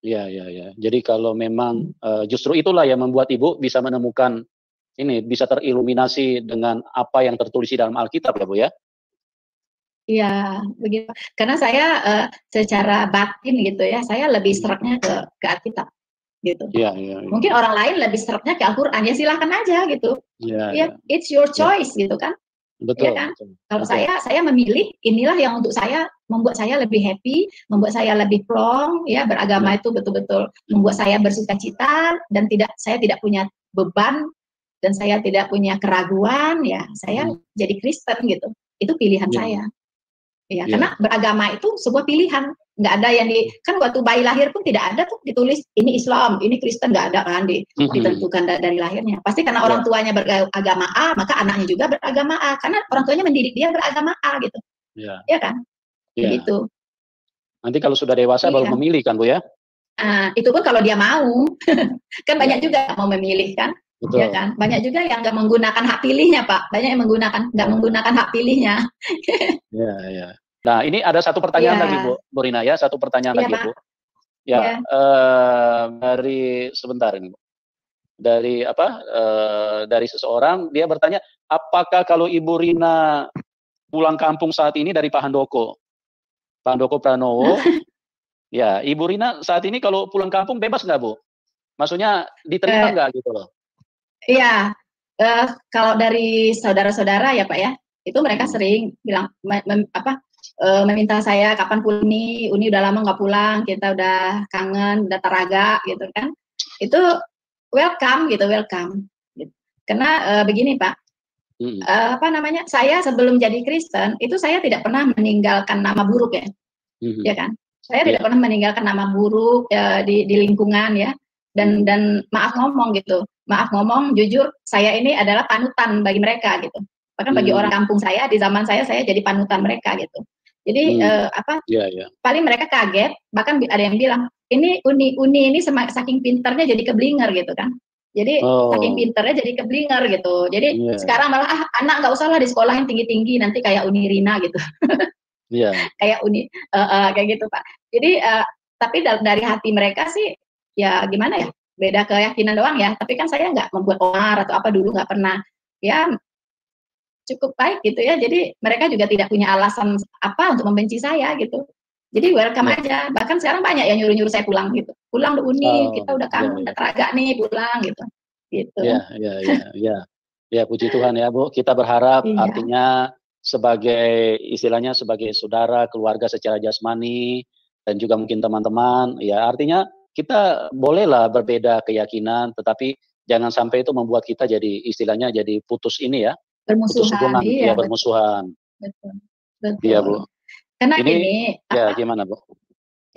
Iya. Jadi kalau memang justru itulah yang membuat Ibu bisa menemukan bisa teriluminasi dengan apa yang tertulis di dalam Alkitab ya, Bu ya. Iya, begitu. Karena saya secara batin gitu ya, saya lebih seraknya ke Alkitab gitu. Iya. Mungkin orang lain lebih seraknya ke Al-Qur'an, ya silahkan aja gitu. Iya. It's your choice gitu kan. Betul. Ya kan? Betul. Kalau saya memilih inilah yang untuk saya membuat saya lebih happy, membuat saya lebih plong, ya beragama itu betul-betul membuat saya bersukacita dan saya tidak punya beban dan saya tidak punya keraguan, ya saya jadi Kristen gitu. Itu pilihan saya. Ya, karena beragama itu sebuah pilihan. Nggak ada yang kan waktu bayi lahir pun tidak ada tuh ditulis ini Islam, ini Kristen, nggak ada kan ditentukan dari lahirnya. Pasti karena orang tuanya beragama A, maka anaknya juga beragama A. Karena orang tuanya mendidik dia beragama A gitu. Ya kan? Begitu. Nanti kalau sudah dewasa baru memilih kan, Bu ya? Nah, itu pun kalau dia mau. Kan banyak juga mau memilih kan? Betul. Ya kan? Banyak juga yang nggak menggunakan hak pilihnya, Pak. Banyak yang nggak menggunakan hak pilihnya. Iya. Nah, ini ada satu pertanyaan lagi, Bu Rina ya. Satu pertanyaan lagi, Pak. Bu. Dari sebentar ini, Bu. Dari seseorang, dia bertanya, apakah kalau Ibu Rina pulang kampung saat ini dari Pak Handoko Pranowo, ya, Ibu Rina saat ini kalau pulang kampung bebas nggak, Bu? Maksudnya diterima nggak gitu loh? Iya, kalau dari saudara-saudara ya Pak ya, itu mereka sering bilang meminta saya kapan pulang Uni udah lama nggak pulang, kita udah kangen, udah teraga gitu kan. Itu welcome. Karena begini Pak, saya sebelum jadi Kristen itu saya tidak pernah meninggalkan nama buruk ya, ya kan. Saya tidak pernah meninggalkan nama buruk di lingkungan ya, dan maaf ngomong jujur, saya ini adalah panutan bagi mereka gitu. Bahkan bagi orang kampung saya di zaman saya jadi panutan mereka gitu. Jadi paling mereka kaget, bahkan ada yang bilang ini Uni ini saking pintarnya jadi keblinger gitu kan. Jadi saking pintarnya jadi keblinger gitu. Jadi sekarang malah anak nggak usah lah di sekolah yang tinggi-tinggi, nanti kayak Uni Rina gitu. Kayak Uni kayak gitu Pak. Jadi tapi dari hati mereka sih ya gimana ya, beda keyakinan doang ya. Tapi kan saya nggak membuat onar atau apa, dulu nggak pernah, ya cukup baik gitu ya. Jadi mereka juga tidak punya alasan apa untuk membenci saya gitu. Jadi welcome aja. Bahkan sekarang banyak yang nyuruh-nyuruh saya pulang gitu. Pulang di Uni, kita udah kangen, udah teraga nih, pulang gitu. Ya, puji Tuhan ya Bu. Kita berharap artinya istilahnya sebagai saudara, keluarga secara jasmani, dan juga mungkin teman-teman, ya artinya kita bolehlah berbeda keyakinan, tetapi jangan sampai itu membuat kita jadi istilahnya jadi putus bermusuhan. Bermusuhan. Betul. Iya Bu. Karena gimana Bu?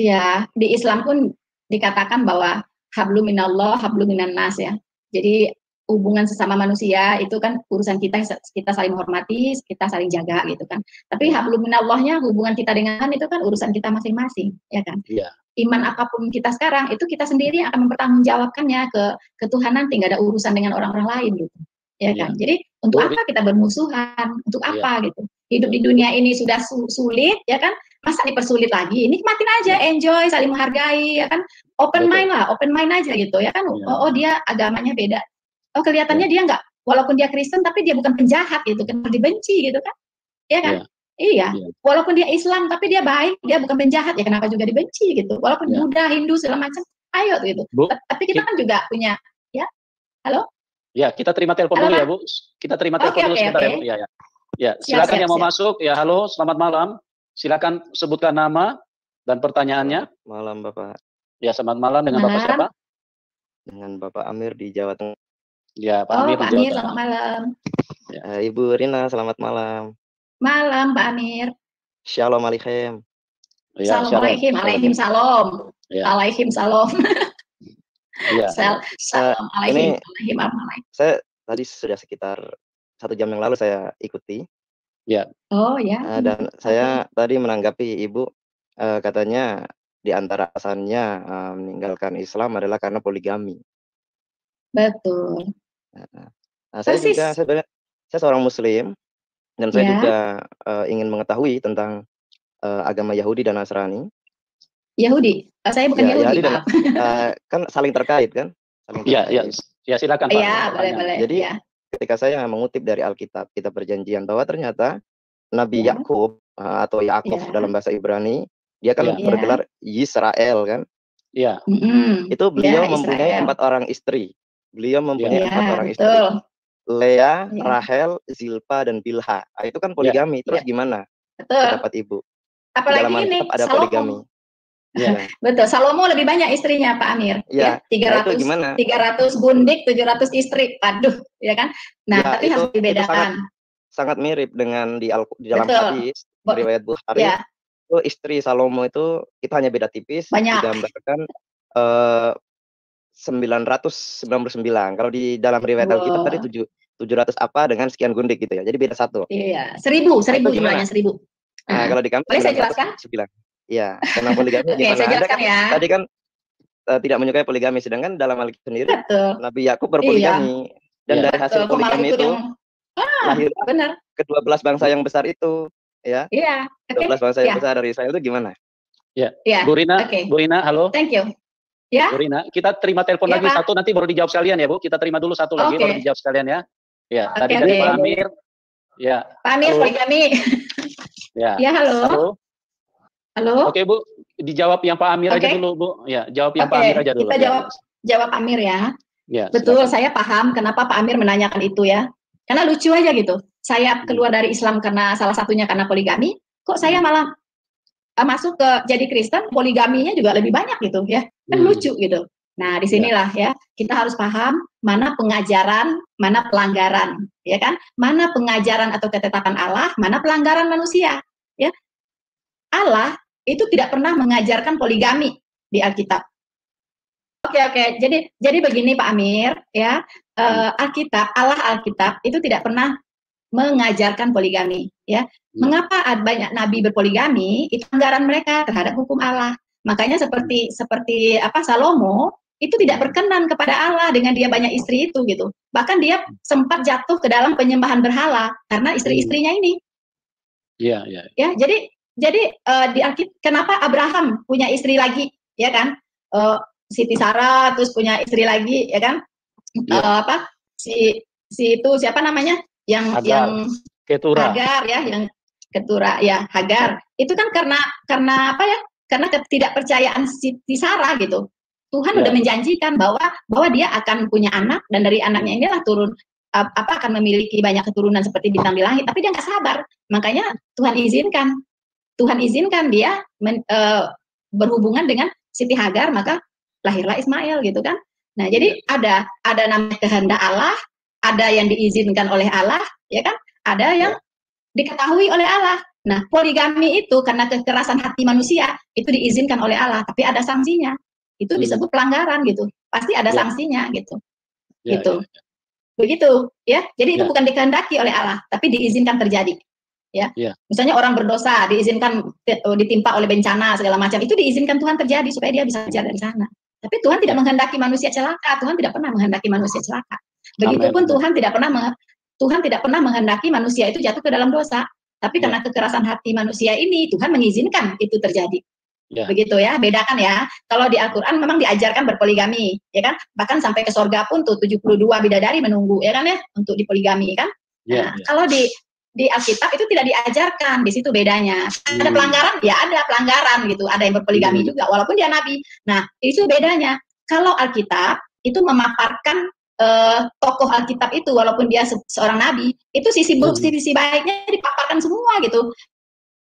Ya, di Islam pun dikatakan bahwa hablum minallah, hablum minan nas ya. Jadi hubungan sesama manusia itu kan urusan kita saling menghormati, kita saling jaga gitu kan. Tapi hablum minallahnya, hubungan kita dengan Tuhan itu kan urusan kita masing-masing, ya kan? Iya. Iman apapun kita sekarang itu kita sendiri yang akan mempertanggungjawabkannya ke Tuhan nanti, nggak ada urusan dengan orang-orang lain gitu. Ya kan? Jadi untuk apa kita bermusuhan? Untuk apa gitu? Hidup di dunia ini sudah sulit, ya kan? Masa dipersulit lagi? Nikmatin aja, enjoy, saling menghargai, ya kan? Open mind aja gitu, ya kan? Oh dia agamanya beda. Oh kelihatannya dia nggak, walaupun dia Kristen tapi dia bukan penjahat gitu, kan dibenci gitu kan? Ya kan? Iya. Walaupun dia Islam tapi dia baik, dia bukan penjahat, ya kenapa juga dibenci gitu? Walaupun Buddha, Hindu segala macam, ayo gitu. Tapi kita kan juga punya, ya? Halo? Ya, kita terima telepon dulu ya, Bu. Kita terima telepon dulu sebentar ya, Bu. Ya, silakan yang mau masuk. Ya, halo, selamat malam. Silakan sebutkan nama dan pertanyaannya. Malam, Bapak. Ya, selamat malam. Dengan Bapak siapa? Dengan Bapak Amir di Jawa Tengah. Ya, Pak Amir di Jawa Tengah. Selamat malam. Ya, Ibu Rina, selamat malam. Malam, Pak Amir. Shalom alaikum. Ya, Alaihim salam. Alaihim salam. Ya. Saya tadi sudah sekitar 1 jam yang lalu saya ikuti. Ya. Oh ya. Dan saya tadi menanggapi Ibu, katanya di antara alasannya meninggalkan Islam adalah karena poligami. Betul. Saya juga sebenarnya saya seorang Muslim dan saya juga ingin mengetahui tentang agama Yahudi dan Nasrani. Yahudi? Saya bukan Yahudi, dan, kan saling terkait kan? Iya, silakan Pak. Iya, boleh. Jadi ketika saya mengutip dari Alkitab, kitab perjanjian, bahwa ternyata Nabi Yakub atau Yakov dalam bahasa Ibrani, dia kan bergelar Yisrael kan? Iya. Itu beliau mempunyai 4 orang istri. Beliau mempunyai 4 orang istri. Lea, Rahel, Zilpa, dan Bilha. Itu kan poligami. Terus gimana? Pendapat Ibu? Apalagi ini ada Salomo. Poligami. Ya. Betul, Salomo lebih banyak istrinya Pak Amir. Ya, 300 gundik, 700 istri. Aduh, ya kan? Nah, tapi harus dibedakan. Sangat mirip dengan di dalam hadis riwayat Bukhari. Itu istri Salomo itu kita hanya beda tipis, digambarkan 999. Kalau di dalam riwayat Alkitab tadi 700 apa dengan sekian gundik gitu ya. Jadi beda 1. Iya, 1000 jumlahnya 1000. Nah, kalau di kami boleh saya jelaskan? Iya, karena poligami gimana? Saya jelaskan ya. Tadi kan tidak menyukai poligami, sedangkan dalam Alkitab sendiri Nabi Yakub berpoligami. Dan dari hasil poligami itu lahir ke-12 bangsa yang besar itu, ya. Iya. 12 bangsa yang besar dari Israel itu gimana? Ya. Bu Rina, halo. Thank you. Ya. Bu Rina, kita terima telepon lagi satu, nanti baru dijawab sekalian ya Bu. Kita terima dulu satu lagi, baru dijawab sekalian ya. Ya, tadi dari Pak Amir. Ya. Pak Amir poligami. Ya. Ya, halo. Halo. Oke Bu, dijawab yang Pak Amir aja dulu Bu. Ya, jawab yang Pak Amir aja dulu. Kita jawab Amir ya. Ya. Betul, saya paham kenapa Pak Amir menanyakan itu ya. Karena lucu aja gitu. Saya keluar dari Islam karena salah satunya karena poligami. Kok saya malah masuk ke jadi Kristen, poligaminya juga lebih banyak gitu ya. Kan lucu gitu. Nah, disinilah ya kita harus paham mana pengajaran, mana pelanggaran, ya kan? Mana pengajaran atau ketetapan Allah, mana pelanggaran manusia, ya. Allah itu tidak pernah mengajarkan poligami di Alkitab. Oke. Jadi begini Pak Amir, ya. Alkitab itu tidak pernah mengajarkan poligami, ya. Mengapa banyak nabi berpoligami? Itu pelanggaran mereka terhadap hukum Allah. Makanya seperti Salomo itu tidak berkenan kepada Allah dengan dia banyak istri itu gitu. Bahkan dia sempat jatuh ke dalam penyembahan berhala karena istri-istrinya ini. Iya. Ya, jadi di Alkitab kenapa Abraham punya istri lagi, ya kan? Siti Sarah terus punya istri lagi, ya kan? Si itu siapa namanya? Yang Ketura. Hagar ya, yang Ketura ya, Hagar. Itu kan karena apa ya? Karena ketidakpercayaan Siti Sarah gitu. Tuhan udah menjanjikan bahwa dia akan punya anak dan dari anaknya inilah turun akan memiliki banyak keturunan seperti bintang di langit, tapi dia nggak sabar. Makanya Tuhan izinkan dia berhubungan dengan Siti Hagar, maka lahirlah Ismail gitu kan. Nah, jadi ada namanya kehendak Allah, ada yang diizinkan oleh Allah, ya kan? Ada yang diketahui oleh Allah. Nah, poligami itu karena kekerasan hati manusia itu diizinkan oleh Allah, tapi ada sanksinya. Itu disebut pelanggaran gitu. Pasti ada sanksinya gitu. Gitu. Begitu, ya. Jadi itu bukan dikehendaki oleh Allah, tapi diizinkan terjadi. Ya. Misalnya orang berdosa diizinkan ditimpa oleh bencana segala macam, itu diizinkan Tuhan terjadi supaya dia bisa keluar dari sana. Tapi Tuhan tidak menghendaki manusia celaka. Tuhan tidak pernah menghendaki manusia celaka. Begitupun Tuhan tidak pernah menghendaki manusia itu jatuh ke dalam dosa. Tapi karena kekerasan hati manusia ini, Tuhan mengizinkan itu terjadi. Begitu ya, bedakan ya. Kalau di Al-Quran memang diajarkan berpoligami, ya kan? Bahkan sampai ke surga pun tuh 72 bidadari menunggu, ya kan ya, untuk dipoligami kan? Nah, kalau di Alkitab itu tidak diajarkan, di situ bedanya. Ada pelanggaran? Ya ada pelanggaran gitu, ada yang berpoligami juga, walaupun dia nabi. Nah, itu bedanya. Kalau Alkitab itu memaparkan tokoh Alkitab itu, walaupun dia seorang nabi, itu sisi buruk, sisi baiknya dipaparkan semua gitu.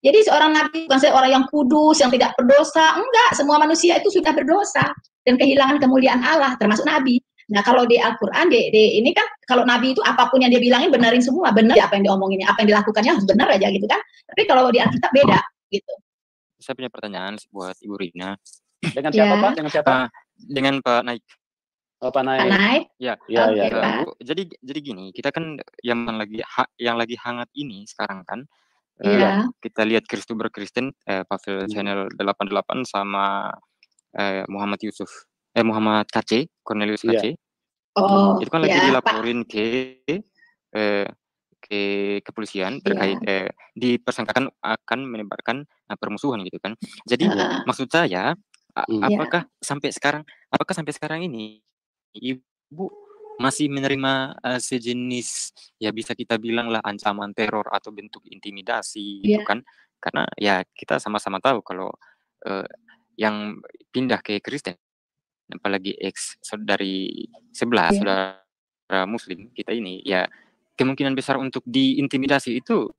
Jadi seorang nabi bukan seorang yang kudus, yang tidak berdosa, enggak. Semua manusia itu sudah berdosa dan kehilangan kemuliaan Allah, termasuk nabi. Nah, kalau di Al-Quran, ini kan kalau nabi itu apapun yang dia bilangin benerin semua, benar apa yang diomonginnya, apa yang dilakukannya harus benar aja gitu kan. Tapi kalau di Alkitab beda gitu. Saya punya pertanyaan buat Ibu Rina. Dengan siapa Pak? Dengan siapa? Dengan Pak Naik. Pak Naib. Ya, ya, Oke, ya. Pak. Bu, jadi gini, kita kan yang lagi hangat ini sekarang kan, Iya. kita lihat Kristuber Kristen, Pavel Channel 88 sama Muhammad KC, Cornelius KC. Oh, Itu kan lagi ya, dilaporin ke kepolisian terkait dipersangkakan akan menebarkan permusuhan gitu kan. Jadi maksud saya apakah sampai sekarang ini Ibu masih menerima sejenis ya bisa kita bilang lah ancaman teror atau bentuk intimidasi gitu kan? Karena ya kita sama-sama tahu kalau yang pindah ke Kristen apalagi dari sebelah saudara Muslim kita ini ya kemungkinan besar untuk diintimidasi itu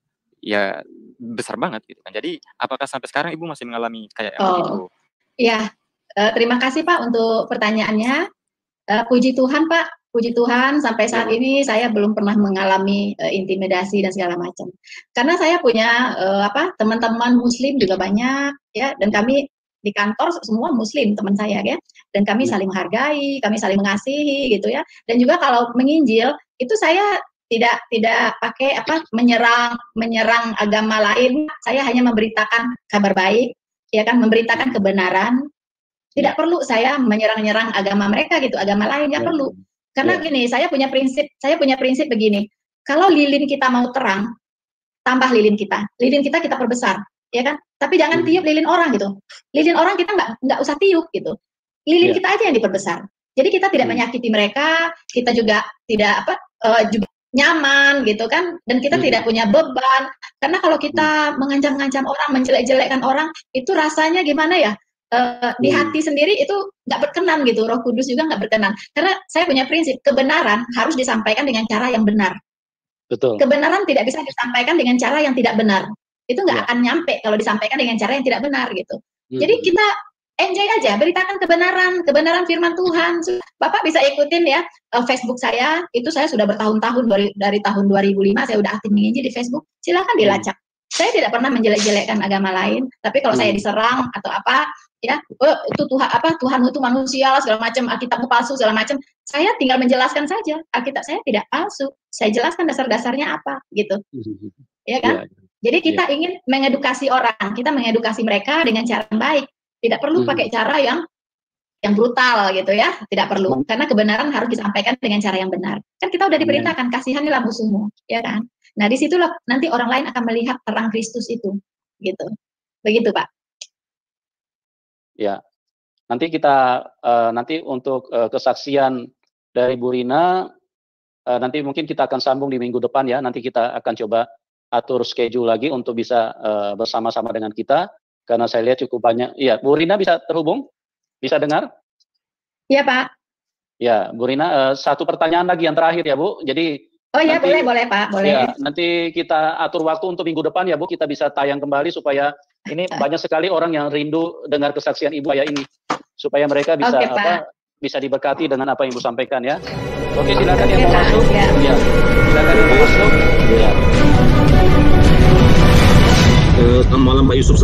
ya besar banget gitu kan. Jadi apakah sampai sekarang Ibu masih mengalami kayak begitu? Iya, terima kasih Pak untuk pertanyaannya. Puji Tuhan Pak, puji Tuhan sampai saat ini saya belum pernah mengalami intimidasi dan segala macam. Karena saya punya teman-teman Muslim juga banyak ya, dan kami di kantor semua Muslim teman saya ya, dan kami saling menghargai, kami saling mengasihi gitu ya. Dan juga kalau menginjil itu saya tidak pakai menyerang agama lain. Saya hanya memberitakan kabar baik, ya kan, memberitakan kebenaran. Tidak perlu saya menyerang-nyerang agama mereka gitu, agama lain nggak perlu. Karena gini, saya punya prinsip begini. Kalau lilin kita mau terang, tambah lilin kita kita perbesar, ya kan? Tapi jangan tiup lilin orang gitu. Lilin orang kita nggak usah tiup gitu. Lilin kita aja yang diperbesar. Jadi kita tidak menyakiti mereka, kita juga tidak juga nyaman gitu kan, dan kita tidak punya beban. Karena kalau kita mengancam-ngancam orang, menjelek-jelekkan orang, itu rasanya gimana ya? Di hati sendiri itu nggak berkenan gitu, Roh Kudus juga nggak berkenan. Karena saya punya prinsip kebenaran harus disampaikan dengan cara yang benar. Betul. Kebenaran tidak bisa disampaikan dengan cara yang tidak benar. Itu nggak akan nyampe kalau disampaikan dengan cara yang tidak benar gitu. Jadi kita enjoy aja, beritakan kebenaran firman Tuhan. Bapak bisa ikutin ya Facebook saya, itu saya sudah bertahun-tahun dari tahun 2005 saya udah aktif menginjil di Facebook. Silakan dilacak. Saya tidak pernah menjelek-jelekkan agama lain, tapi kalau saya diserang atau apa, ya, itu Tuhanmu itu manusia segala macam, Alkitabmu palsu segala macam, saya tinggal menjelaskan saja, Alkitab saya tidak palsu, saya jelaskan dasar-dasarnya apa, gitu, ya kan? Jadi kita ingin mengedukasi orang, kita mengedukasi mereka dengan cara yang baik, tidak perlu pakai cara yang brutal gitu ya, tidak perlu, karena kebenaran harus disampaikan dengan cara yang benar. Kan kita udah diperintahkan kasihanilah musuhmu, ya kan? Nah, disitulah nanti orang lain akan melihat terang Kristus itu, gitu. Begitu, Pak. Ya, nanti kita nanti untuk kesaksian dari Bu Rina, nanti mungkin kita akan sambung di minggu depan ya. Nanti kita akan coba atur schedule lagi untuk bisa bersama-sama dengan kita, karena saya lihat cukup banyak. Iya, Bu Rina bisa terhubung? Bisa dengar? Iya, Pak. Ya, Bu Rina, satu pertanyaan lagi yang terakhir ya, Bu. Jadi oh ya, boleh Pak, boleh. Ya, nanti kita atur waktu untuk minggu depan ya Bu, kita bisa tayang kembali supaya ini banyak sekali orang yang rindu dengar kesaksian Ibu ya ini, supaya mereka bisa bisa diberkati dengan apa yang Ibu sampaikan ya. Oke, silakan yang mau masuk. Ya, silakan yang mau masuk. Ya. Selamat malam Pak Yusuf.